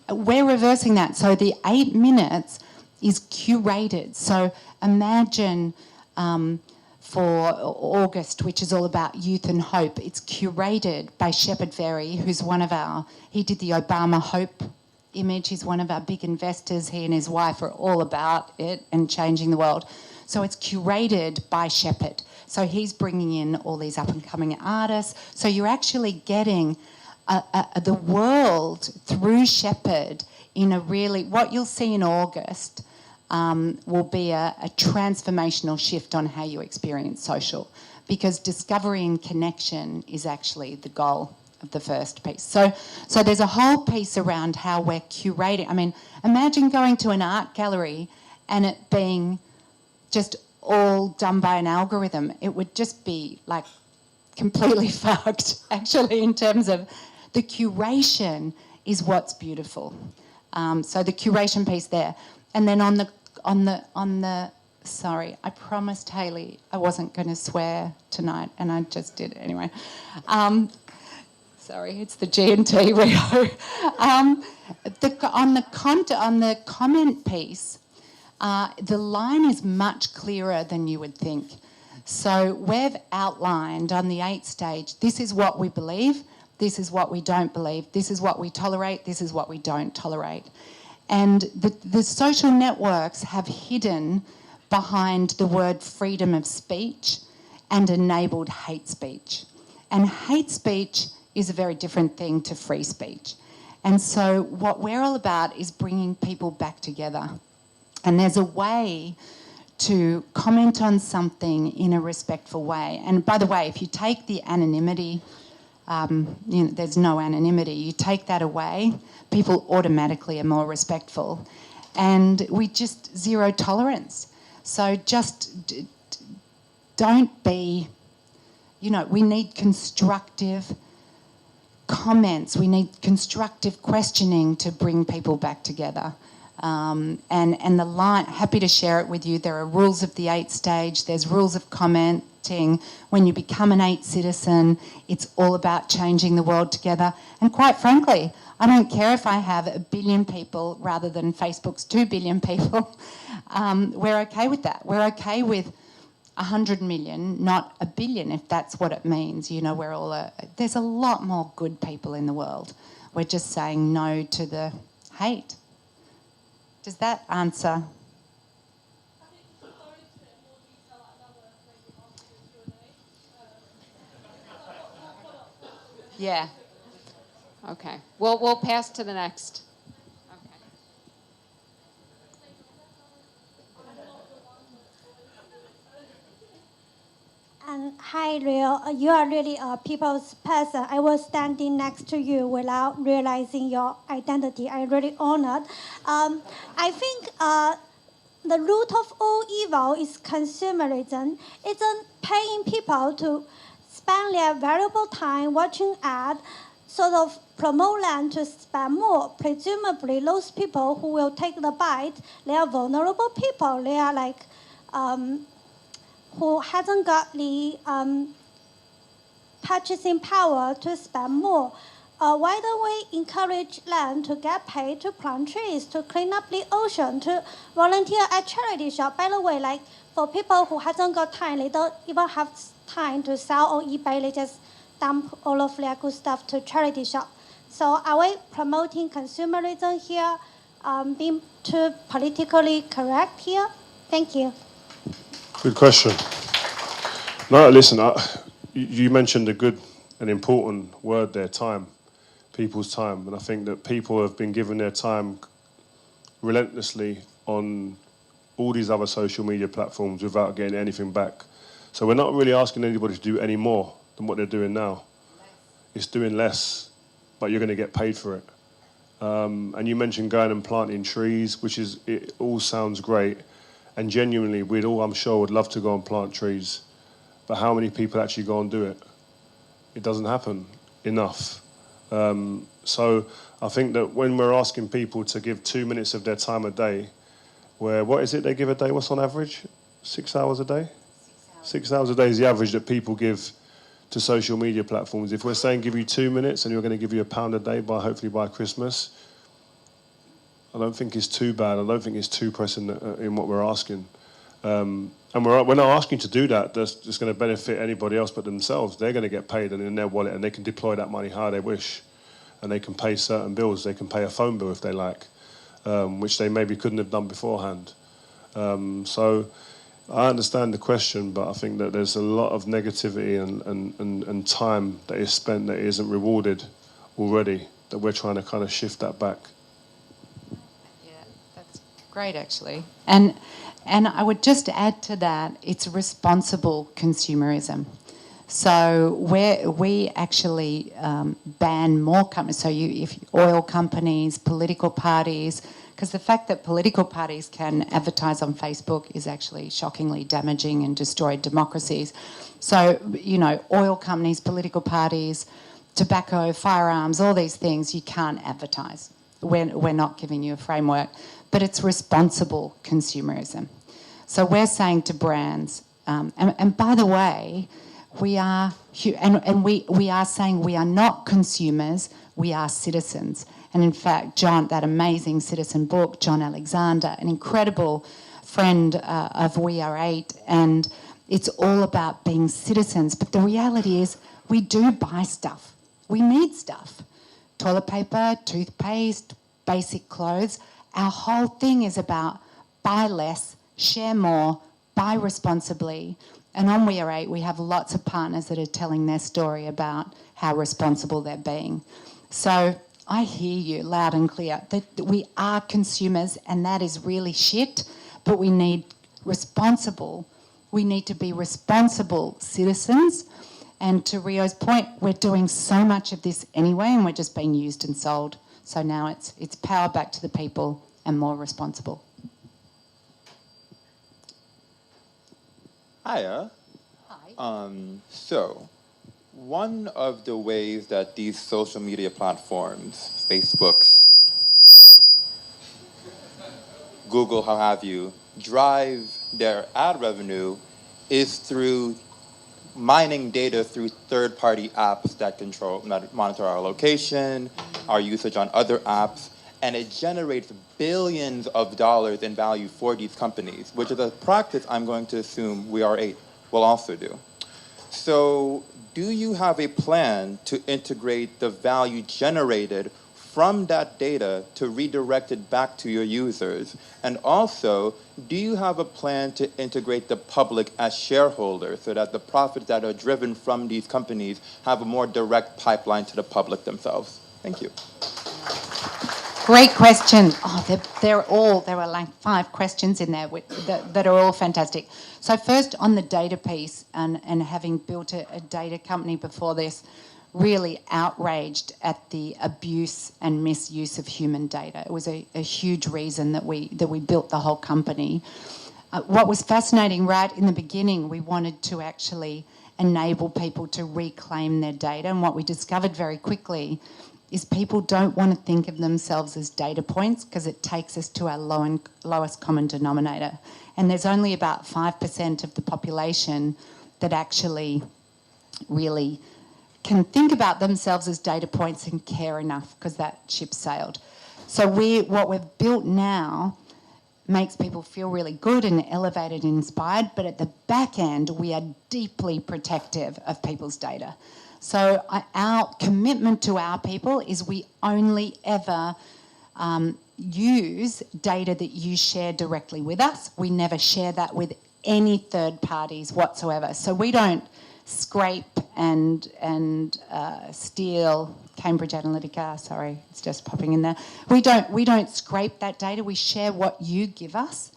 We're reversing that. So the 8 minutes is curated. So imagine for August, which is all about youth and hope. It's curated by Shepard Fairey, who's he did the Obama Hope image. He's one of our big investors. He and his wife are all about it and changing the world. So it's curated by Shepard. So he's bringing in all these up-and-coming artists. So you're actually getting the world through Shepard in a really, what you'll see in August will be a transformational shift on how you experience social, because discovery and connection is actually the goal of the first piece. So there's a whole piece around how we're curating. I mean, imagine going to an art gallery and it being just all done by an algorithm, it would just be like completely fucked, actually, in terms of the curation is what's beautiful. So the curation piece there. And then on the sorry, I promised Hayley I wasn't going to swear tonight, and I just did anyway. Sorry, it's the G&T, Rio. On the comment piece, the line is much clearer than you would think. So we've outlined on the 8 stage, this is what we believe, this is what we don't believe, this is what we tolerate, this is what we don't tolerate. And the social networks have hidden behind the word freedom of speech and enabled hate speech. And hate speech is a very different thing to free speech. And so what we're all about is bringing people back together. And there's a way to comment on something in a respectful way. And by the way, if you take the anonymity, there's no anonymity, you take that away, people automatically are more respectful. And we just zero tolerance. So just don't be, we need constructive comments, we need constructive questioning to bring people back together. And the line, happy to share it with you, there are rules of the 8 stage, there's rules of commenting. When you become an 8 citizen, it's all about changing the world together. And quite frankly, I don't care if I have 1 billion people rather than Facebook's 2 billion people. We're okay with that. We're okay with 100 million, not 1 billion, if that's what it means. We're all there's a lot more good people in the world. We're just saying no to the hate. Does that answer? Yeah. Okay. We'll pass to the next. Okay. Hi, Rio. You are really a people's person. I was standing next to you without realizing your identity. I'm really honored. I think the root of all evil is consumerism. It's paying people to spend their valuable time watching ads, sort of promote them to spend more. Presumably, those people who will take the bite, they are vulnerable people. They are like who hasn't got the purchasing power to spend more. Why don't we encourage them to get paid to plant trees, to clean up the ocean, to volunteer at charity shop? By the way, like for people who hasn't got time, they don't even have time to sell on eBay. They just dump all of their good stuff to charity shop. So are we promoting consumerism here, being too politically correct here? Thank you. Good question. No, listen, you mentioned a good and important word there, time, people's time. And I think that people have been given their time relentlessly on all these other social media platforms without getting anything back. So we're not really asking anybody to do any more than what they're doing now. It's doing less, but you're going to get paid for it. And you mentioned going and planting trees, it all sounds great. And genuinely, we'd all, I'm sure, would love to go and plant trees. But how many people actually go and do it? It doesn't happen enough. So I think that when we're asking people to give 2 minutes of their time a day, what is it they give a day? What's on average? 6 hours a day? 6 hours a day is the average that people give to social media platforms. If we're saying give you 2 minutes and you're going to give you £1 a day hopefully by Christmas, I don't think it's too bad. I don't think it's too pressing in what we're asking. And we're not asking to do that. That's just going to benefit anybody else but themselves. They're going to get paid and in their wallet, and they can deploy that money how they wish. And they can pay certain bills. They can pay a phone bill if they like, which they maybe couldn't have done beforehand. So I understand the question, but I think that there's a lot of negativity and time that is spent that isn't rewarded already, that we're trying to kind of shift that back. Great, actually. And I would just add to that, it's responsible consumerism. So we actually ban more companies. So if oil companies, political parties, because the fact that political parties can advertise on Facebook is actually shockingly damaging and destroy democracies. So, you know, oil companies, political parties, tobacco, firearms, all these things, you can't advertise. We're not giving you a framework, but it's responsible consumerism. So we're saying to brands, and by the way, we are saying we are not consumers, we are citizens. And in fact, John, that amazing citizen book, John Alexander, an incredible friend of WeAre8, and it's all about being citizens. But the reality is we do buy stuff. We need stuff. Toilet paper, toothpaste, basic clothes. Our whole thing is about buy less, share more, buy responsibly. And on WeAre8, we have lots of partners that are telling their story about how responsible they're being. So I hear you loud and clear that we are consumers, and that is really shit, but we need to be responsible citizens. And to Rio's point, we're doing so much of this anyway, and we're just being used and sold. So now it's power back to the people and more responsible. Hiya. Hi. So, one of the ways that these social media platforms, Facebooks, Google, how have you, drive their ad revenue is through mining data through third-party apps that monitor our location, our usage on other apps, and it generates billions of dollars in value for these companies, which is a practice I'm going to assume WeAre8 will also do. So do you have a plan to integrate the value generated from that data to redirect it back to your users? And also, do you have a plan to integrate the public as shareholders so that the profits that are driven from these companies have a more direct pipeline to the public themselves? Thank you. Great question. Oh, there were like 5 questions in there that are all fantastic. So first on the data piece, and having built a data company before this, really outraged at the abuse and misuse of human data. It was a huge reason that we built the whole company. What was fascinating right in the beginning, we wanted to actually enable people to reclaim their data, and what we discovered very quickly is people don't want to think of themselves as data points because it takes us to our lowest common denominator. And there's only about 5% of the population that actually really can think about themselves as data points and care enough because that ship sailed. So what we've built now makes people feel really good and elevated and inspired, but at the back end, we are deeply protective of people's data. So our commitment to our people is we only ever use data that you share directly with us. We never share that with any third parties whatsoever. So we don't scrape and steal Cambridge Analytica. Sorry, it's just popping in there. We don't scrape that data. We share what you give us,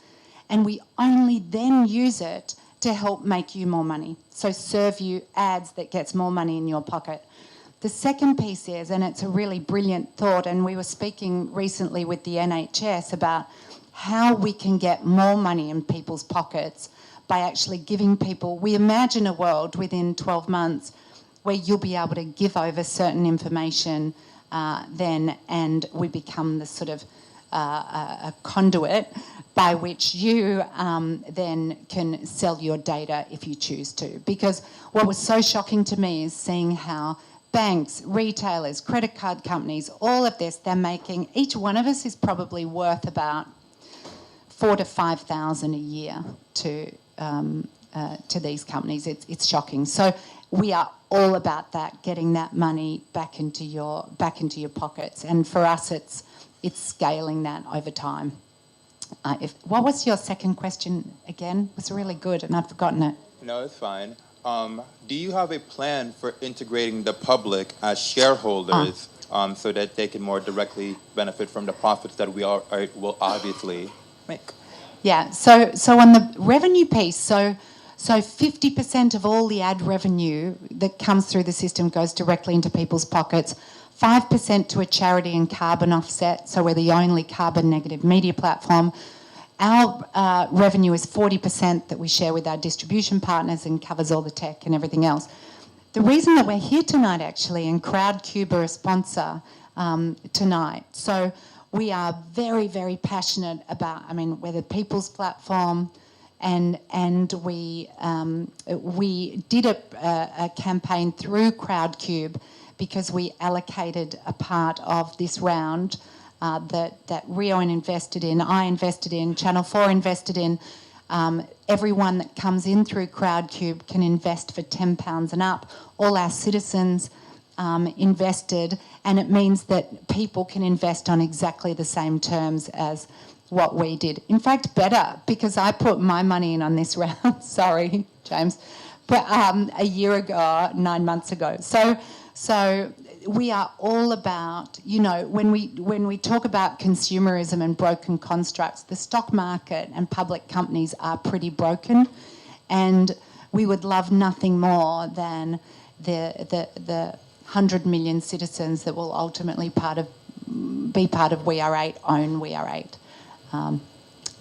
and we only then use it to help make you more money. So serve you ads that gets more money in your pocket. The second piece is, and it's a really brilliant thought, and we were speaking recently with the NHS about how we can get more money in people's pockets by actually giving people, we imagine a world within 12 months where you'll be able to give over certain information then, and we become the sort of a conduit by which you then can sell your data if you choose to. Because what was so shocking to me is seeing how banks, retailers, credit card companies, all of this, they're making, each one of us is probably worth about $4,000 to $5,000 a year to these companies. It's shocking. So we are all about that, getting that money back into your pockets. And for us, it's scaling that over time. What was your second question again? It was really good, and I've forgotten it. No, it's fine. Do you have a plan for integrating the public as shareholders so that they can more directly benefit from the profits that will obviously make? Yeah, so on the revenue piece, so So 50% of all the ad revenue that comes through the system goes directly into people's pockets. 5% to a charity and carbon offset, so we're the only carbon negative media platform. Our revenue is 40% that we share with our distribution partners and covers all the tech and everything else. The reason that we're here tonight, actually, and Crowdcube are a sponsor tonight. So we are very, very passionate about, we're the people's platform, and we did a campaign through Crowdcube because we allocated a part of this round that Rio invested in, I invested in, Channel 4 invested in. Everyone that comes in through Crowdcube can invest for £10 and up. All our citizens invested, and it means that people can invest on exactly the same terms as what we did. In fact, better, because I put my money in on this round, sorry, James, but a year ago, 9 months ago. So we are all about, when we talk about consumerism and broken constructs, the stock market and public companies are pretty broken, and we would love nothing more than the 100 million citizens that will ultimately be part of WeAre8, own WeAre8. And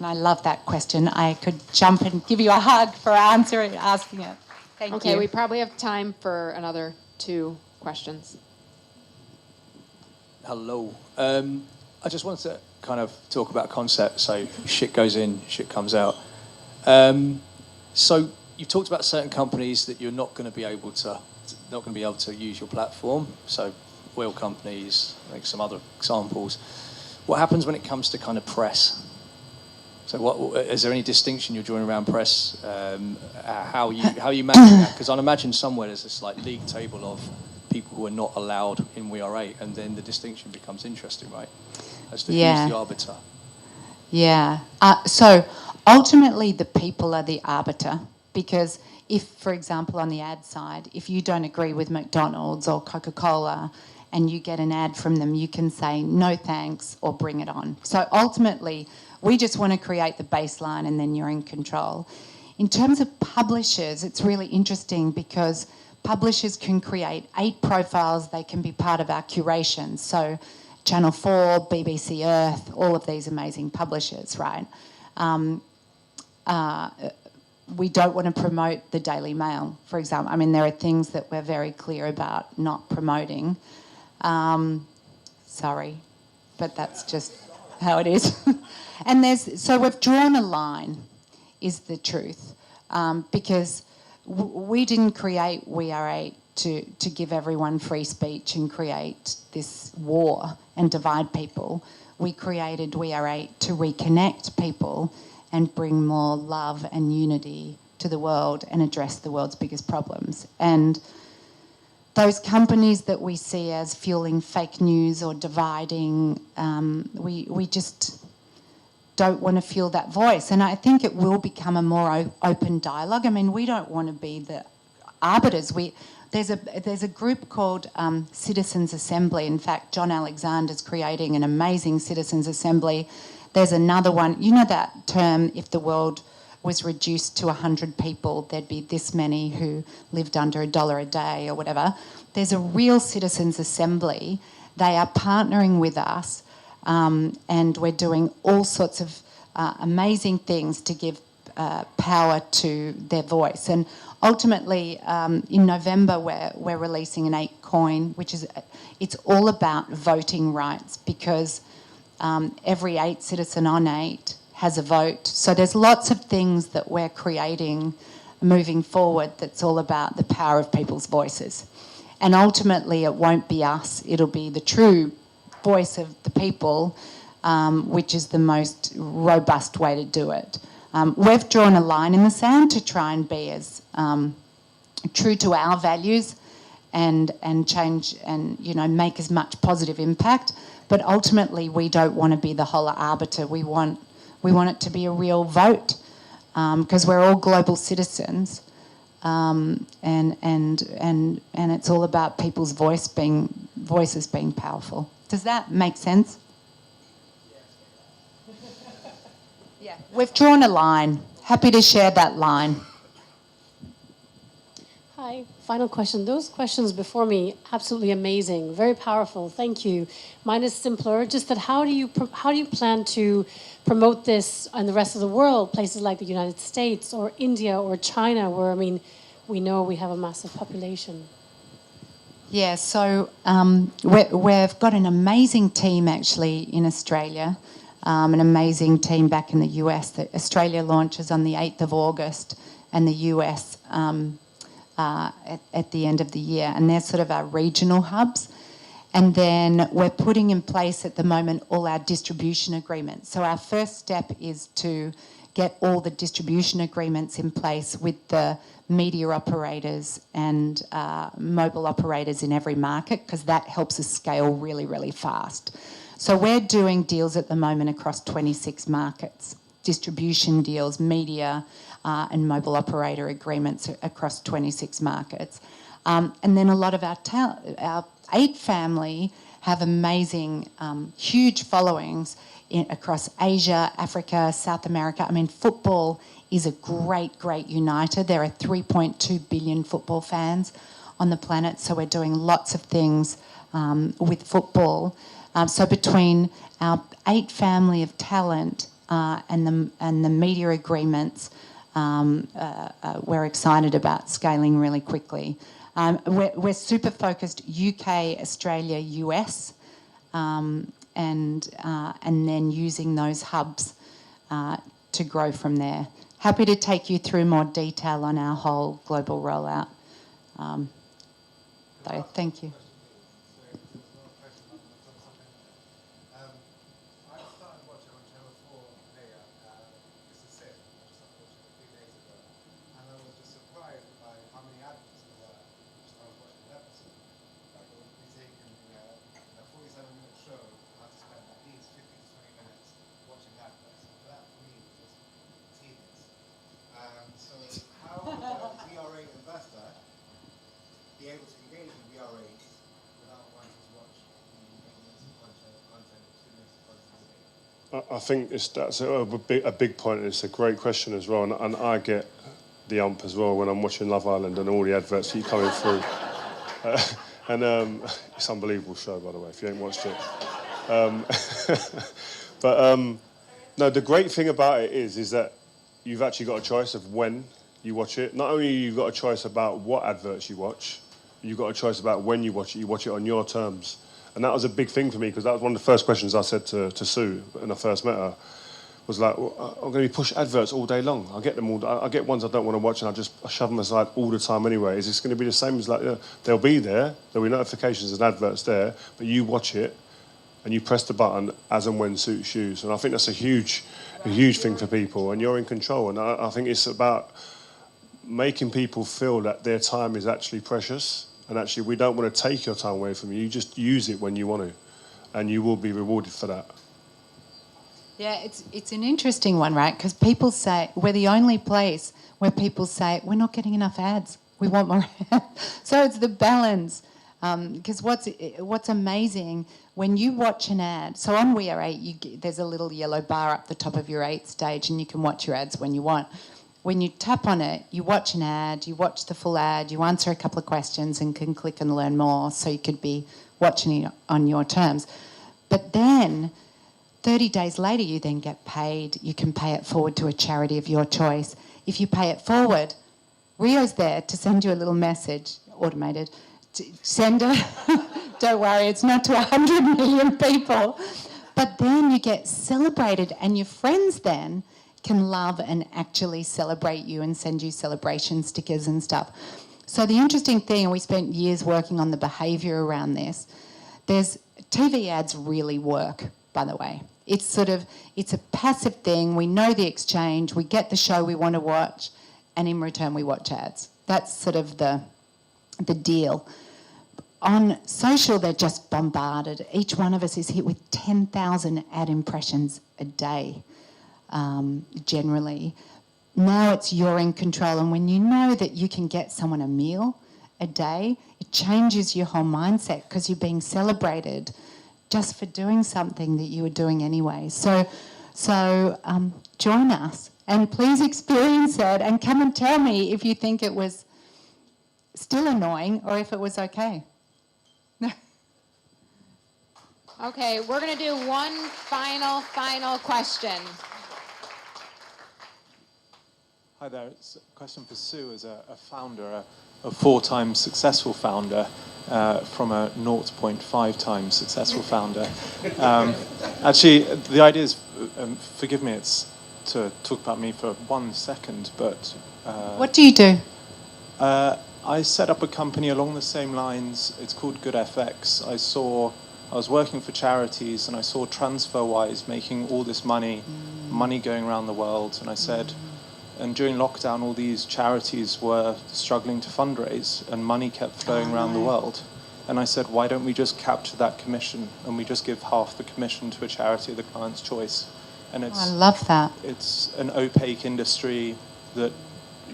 I love that question. I could jump and give you a hug for asking it. Thank you. Okay, we probably have time for another 2 questions. Hello. I just wanted to kind of talk about concept. So shit goes in, shit comes out. So you've talked about certain companies that you're not going to be able to use your platform. So oil companies, like some other examples. What happens when it comes to kind of press? So is there any distinction you're drawing around press? How you manage that? Because I'd imagine somewhere there's this like league table of people who are not allowed in WeAre8, and then the distinction becomes interesting, right? As to who's the arbiter. Yeah. So ultimately the people are the arbiter, because if, for example, on the ad side, if you don't agree with McDonald's or Coca-Cola and you get an ad from them, you can say no thanks or bring it on. So ultimately, we just want to create the baseline and then you're in control. In terms of publishers, it's really interesting because publishers can create 8 profiles. They can be part of our curation. So Channel 4, BBC Earth, all of these amazing publishers, right? We don't want to promote the Daily Mail, for example. There are things that we're very clear about not promoting. Sorry, but that's just how it is. And so we've drawn a line, is the truth, because we didn't create WeAre8 to give everyone free speech and create this war and divide people. We created WeAre8 to reconnect people and bring more love and unity to the world and address the world's biggest problems. And those companies that we see as fueling fake news or dividing, we just don't want to fuel that voice. And I think it will become a more open dialogue. We don't want to be the arbiters. There's a group called Citizens Assembly. In fact, John Alexander's creating an amazing Citizens Assembly. There's another one. You know that term, if the world was reduced to 100 people, there'd be this many who lived under $1 a day or whatever. There's a real Citizens Assembly. They are partnering with us, and we're doing all sorts of amazing things to give power to their voice. And ultimately, in November, we're releasing an 8 coin, which is, it's all about voting rights, because every 8 citizen on 8 has a vote. So there's lots of things that we're creating moving forward that's all about the power of people's voices. And ultimately, it won't be us. It'll be the true voice of the people, which is the most robust way to do it. We've drawn a line in the sand to try and be as true to our values and change and, make as much positive impact. But ultimately, we don't want to be the whole arbiter. We want it to be a real vote, because we're all global citizens, and it's all about people's voices being powerful. Does that make sense? Yeah, we've drawn a line. Happy to share that line. Hi. Final question. Those questions before me, absolutely amazing, very powerful. Thank you. Mine is simpler. Just that, how do you plan to promote this in the rest of the world, places like the United States or India or China, where we know we have a massive population? Yeah, so we've got an amazing team actually in Australia, an amazing team back in the US. Australia launches on the 8th of August and the US at the end of the year. And they're sort of our regional hubs. And then we're putting in place at the moment all our distribution agreements. So our first step is to get all the distribution agreements in place with the media operators and mobile operators in every market, because that helps us scale really, really fast. So we're doing deals at the moment across 26 markets, distribution deals, media and mobile operator agreements across 26 markets. And then a lot of our 8 family have amazing, huge followings across Asia, Africa, South America. I mean, football is a great, great uniter. There are 3.2 billion football fans on the planet, so we're doing lots of things with football. So between our 8 family of talent and the media agreements, we're excited about scaling really quickly. We're super focused UK, Australia, US, and then using those hubs to grow from there. Happy to take you through more detail on our whole global rollout. So thank you. I think that's a big point, and it's a great question as well. And I get the ump as well when I'm watching Love Island and all the adverts keep coming through. It's an unbelievable show, by the way, if you ain't watched it. No, the great thing about it is that you've actually got a choice of when you watch it. Not only you've got a choice about what adverts you watch, you've got a choice about when you watch it. You watch it on your terms. And that was a big thing for me, because that was one of the first questions I said to Sue when I first met her, was like, well, I'm going to be push adverts all day long. I get them all. I get ones I don't want to watch, and I shove them aside all the time anyway. Is this going to be the same as like, they'll be there, there'll be notifications and adverts there, but you watch it and you press the button as and when suits you. And I think that's a huge thing for people, and you're in control. And I think it's about making people feel that their time is actually precious. And actually, we don't want to take your time away from you. You just use it when you want to, and you will be rewarded for that. Yeah, it's an interesting one, right? Because people say, we're the only place where people say, we're not getting enough ads. We want more ads. So it's the balance. Because what's amazing, when you watch an ad, so on WeAre8, there's a little yellow bar up the top of your 8 stage, and you can watch your ads when you want. When you tap on it, you watch an ad, you watch the full ad, you answer a couple of questions and can click and learn more, so you could be watching it on your terms. But then 30 days later, you then get paid. You can pay it forward to a charity of your choice. If you pay it forward, Rio's there to send you a little message, automated, send a, don't worry, it's not to 100 million people. But then you get celebrated, and your friends then can love and actually celebrate you and send you celebration stickers and stuff. So the interesting thing, and we spent years working on the behaviour around this, TV ads really work, by the way. It's a passive thing. We know the exchange, we get the show we want to watch, and in return we watch ads. That's sort of the deal. On social, they're just bombarded. Each one of us is hit with 10,000 ad impressions a day. Generally. Now you're in control, and when you know that you can get someone a meal a day, it changes your whole mindset, because you're being celebrated just for doing something that you were doing anyway. So join us, and please experience it, and come and tell me if you think it was still annoying or if it was okay. Okay, we're going to do one final question. Hi there. It's a question for Sue as a founder, a 4-time successful founder from a 0.5 times successful founder. Actually, the idea is, forgive me, it's to talk about me for 1 second, but... What do you do? I set up a company along the same lines. It's called Good FX. I was working for charities and I saw TransferWise making all this money going around the world, and I said... And during lockdown, all these charities were struggling to fundraise and money kept flowing around the world. And I said, why don't we just capture that commission and we just give half the commission to a charity of the client's choice? And I love that. It's an opaque industry that,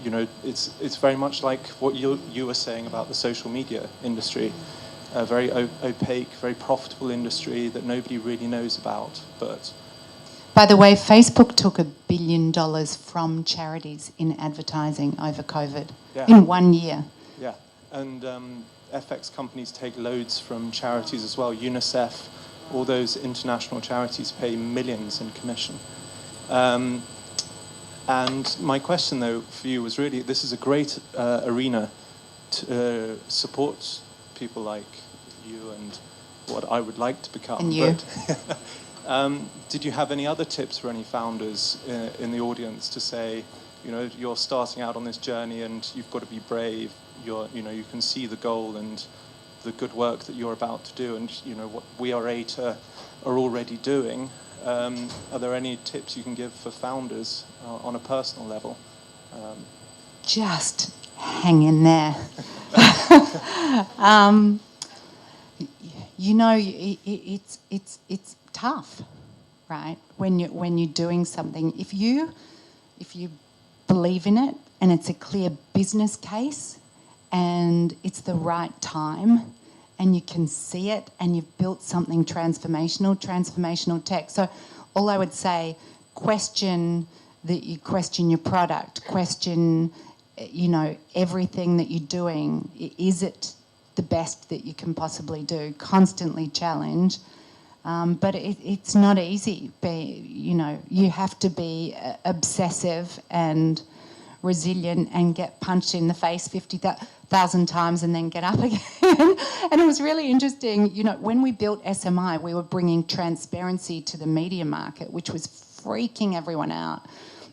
you know, it's very much like what you were saying about the social media industry. A very opaque, very profitable industry that nobody really knows about, but... By the way, Facebook took $1 billion from charities in advertising over COVID in 1 year. Yeah, and FX companies take loads from charities as well. UNICEF, all those international charities pay millions in commission. And my question, though, for you was really, this is a great arena to support people like you and what I would like to become. And you. Did you have any other tips for any founders in the audience to say, you know, you're starting out on this journey and you've got to be brave. You can see the goal and the good work that you're about to do, and you know what WeAre8 are already doing. Are there any tips you can give for founders on a personal level? Just hang in there. You know, it's tough, right? When you're doing something, if you believe in it and it's a clear business case and it's the right time and you can see it and you've built something transformational tech. So all I would say, question your product, question, you know, everything that you're doing. Is it the best that you can possibly do? Constantly challenge. But it's not easy. You know, you have to be obsessive and resilient and get punched in the face 50,000 times and then get up again. And it was really interesting. You know, when we built SMI, we were bringing transparency to the media market, which was freaking everyone out.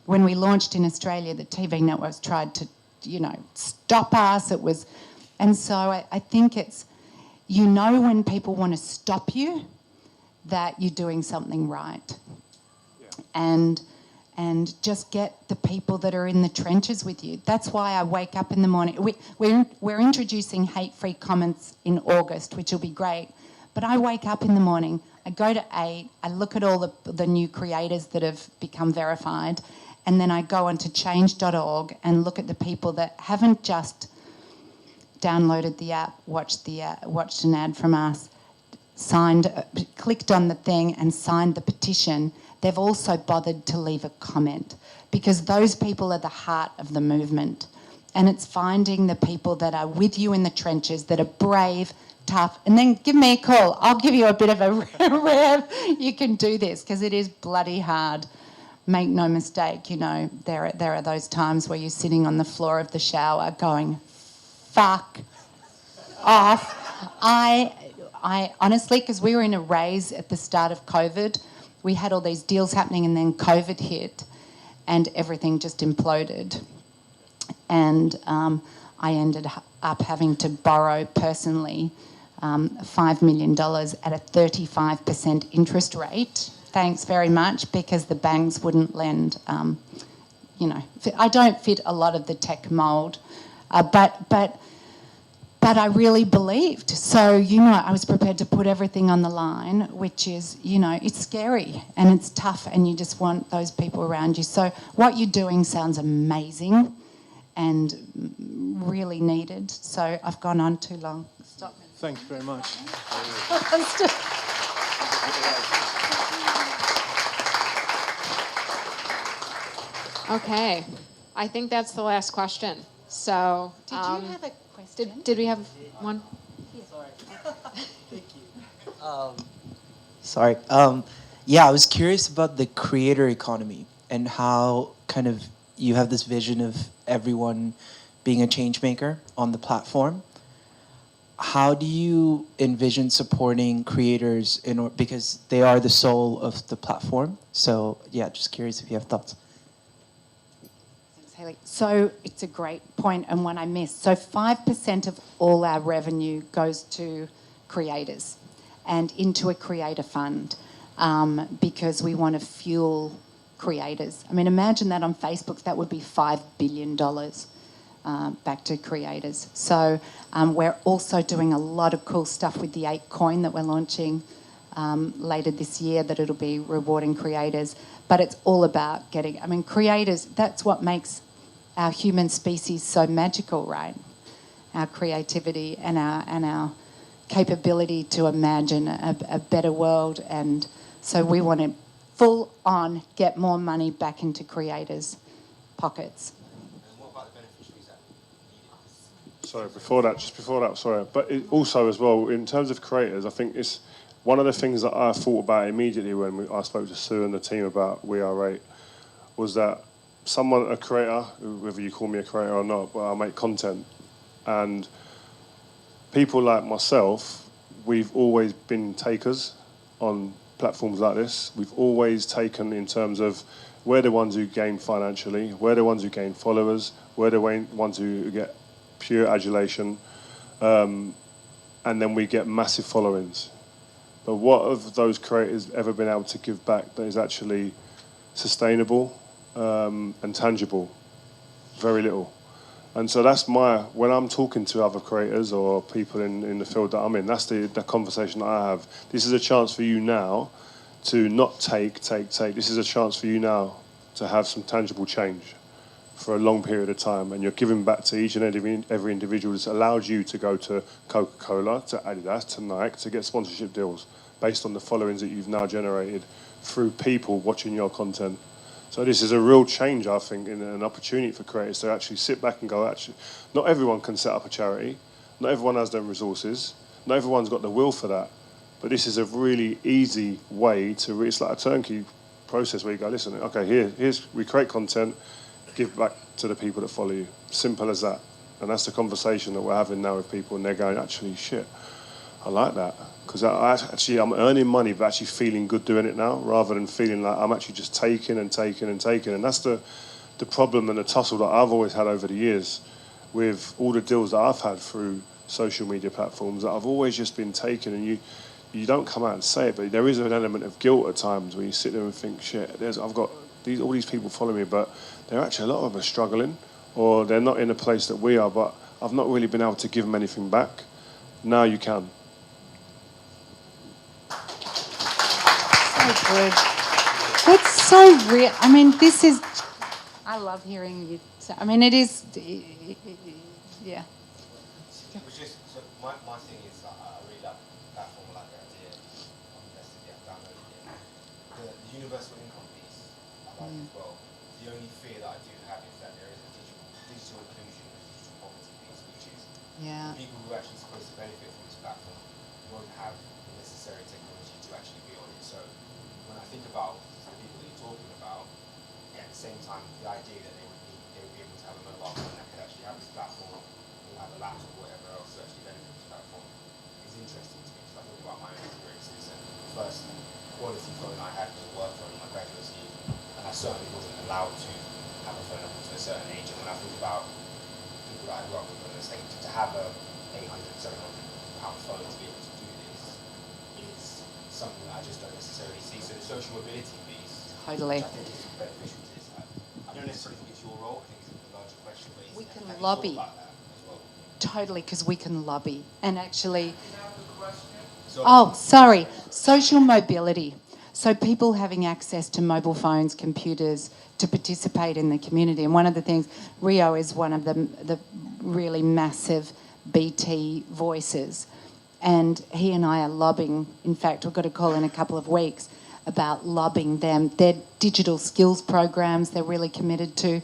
When we launched in Australia, the TV networks tried to, you know, stop us. And so I think it's, you know, when people want to stop you, that you're doing something right. Yeah. And just get the people that are in the trenches with you. That's why I wake up in the morning. We're introducing hate-free comments in August, which will be great. But I wake up in the morning, I go to 8, I look at all the new creators that have become verified, and then I go onto change.org and look at the people that haven't just downloaded the app, watched an ad from us, clicked on the thing and signed the petition. They've also bothered to leave a comment, because those people are the heart of the movement. And it's finding the people that are with you in the trenches, that are brave, tough, and then give me a call. I'll give you a bit of a rev. You can do this, because it is bloody hard. Make no mistake, you know, there are those times where you're sitting on the floor of the shower going, fuck off. I honestly, because we were in a raise at the start of COVID, we had all these deals happening and then COVID hit and everything just imploded. And I ended up having to borrow personally $5 million at a 35% interest rate. Thanks very much, because the banks wouldn't lend. You know, I don't fit a lot of the tech mould, but I really believed. So, you know, I was prepared to put everything on the line, which is, you know, it's scary and it's tough and you just want those people around you. So what you're doing sounds amazing and really needed. So I've gone on too long. Stop. Thank you very much. Okay, I think that's the last question. So, did you have a question? Did we have one? Sorry. Yeah, I was curious about the creator economy and how kind of you have this vision of everyone being a change maker on the platform. How do you envision supporting creators because they are the soul of the platform? So yeah, just curious if you have thoughts. Thanks, Haley. So it's a great point and one I missed. So 5% of all our revenue goes to creators and into a creator fund because we want to fuel creators. I mean, imagine that on Facebook, that would be $5 billion back to creators. So we're also doing a lot of cool stuff with the 8 coin that we're launching later this year, that it'll be rewarding creators. But it's all about getting, I mean, creators, that's what makes our human species so magical, right? Our creativity and our capability to imagine a better world. And so we want to full on get more money back into creators' pockets. Sorry, before that, sorry. But also as well, in terms of creators, I think it's one of the things that I thought about immediately when I spoke to Sue and the team about WeAre8 was that a creator, whether you call me a creator or not, but I make content. And people like myself, we've always been takers on platforms like this. We've always taken in terms of we're the ones who gain financially, we're the ones who gain followers, we're the ones who get pure adulation, and then we get massive followings. But what have those creators ever been able to give back that is actually sustainable and tangible? Very little. And so that's when I'm talking to other creators or people in the field that I'm in, that's the conversation that I have. This is a chance for you now to not take. This is a chance for you now to have some tangible change for a long period of time, and you're giving back to each and every individual that's allowed you to go to Coca-Cola, to Adidas, to Nike, to get sponsorship deals based on the followings that you've now generated through people watching your content. So this is a real change, I think, and an opportunity for creators to actually sit back and go, actually, not everyone can set up a charity, not everyone has the resources, not everyone's got the will for that, but this is a really easy way it's like a turnkey process where you go, listen, okay, we create content, give back to the people that follow you. Simple as that. And that's the conversation that we're having now with people, and they're going, actually, shit, I like that. Because I'm earning money, but actually feeling good doing it now, rather than feeling like I'm actually just taking. And that's the problem and the tussle that I've always had over the years with all the deals that I've had through social media platforms, that I've always just been taking, and you don't come out and say it, but there is an element of guilt at times when you sit there and think, shit, I've got all these people following me, but they're actually, a lot of them are struggling, or they're not in a place that we are, but I've not really been able to give them anything back. Now you can. So good. That's so real. I mean, I love hearing you say, I mean, it is, yeah. It was just, so my thing is, I really like that platform, I like the idea. I've invested it, I've downloaded it. The universal income piece, I like as well. The only fear that I do have is that there is a digital inclusion, a digital poverty piece, which is the people who are actually supposed to benefit from this platform won't have the necessary technology to actually be on it. So when I think about the people that you're talking about, at the same time, the idea that they would be able to have a mobile phone that could actually have this platform, or have a laptop or whatever else to actually benefit from this platform is interesting to me. So I think about my own experiences, and the first quality phone I had was a work phone in my graduate scheme, and I certainly wasn't allowed to have a phone up to a certain age. And when I think about people that I grew up with on the stage, to have a £800, £700 phone to be able to do this is something that I just don't necessarily see. So the social mobility piece, Totally. which I think is beneficial to this. I don't necessarily think it's your role. I think it's a larger question. But We can have you lobby. thought about that as well? Totally, because we can lobby. And actually, Sorry. sorry, social mobility. So people having access to mobile phones, computers, to participate in the community. And one of the things, Rio is one of the really massive BT voices. And he and I are lobbying. In fact, we've got a call in a couple of weeks about lobbying them. Their digital skills programs, they're really committed to.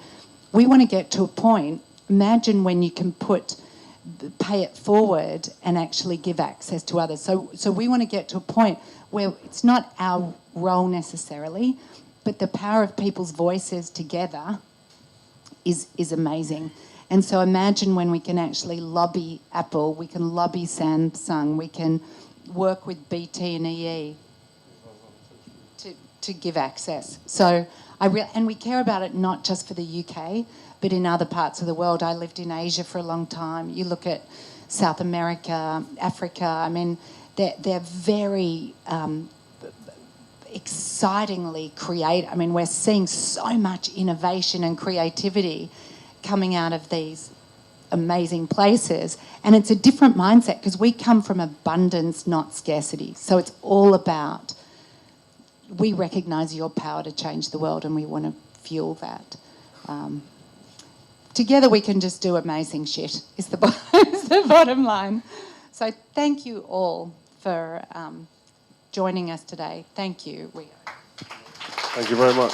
We want to get to a point, imagine when you can put pay it forward and actually give access to others. So we want to get to a point where it's not our role necessarily, but the power of people's voices together is amazing. And so imagine when we can actually lobby Apple, we can lobby Samsung, we can work with BT and EE to give access. So and we care about it not just for the UK, but in other parts of the world. I lived in Asia for a long time. You look at South America, Africa. I mean, they're very excitingly creative. I mean, we're seeing so much innovation and creativity coming out of these amazing places. And it's a different mindset because we come from abundance, not scarcity. So it's all about, we recognise your power to change the world and we want to fuel that. Together we can just do amazing shit, is the bottom line. So thank you all for joining us today. Thank you. Thank you very much.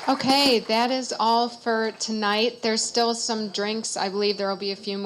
Okay, that is all for tonight. There's still some drinks. I believe there will be a few more.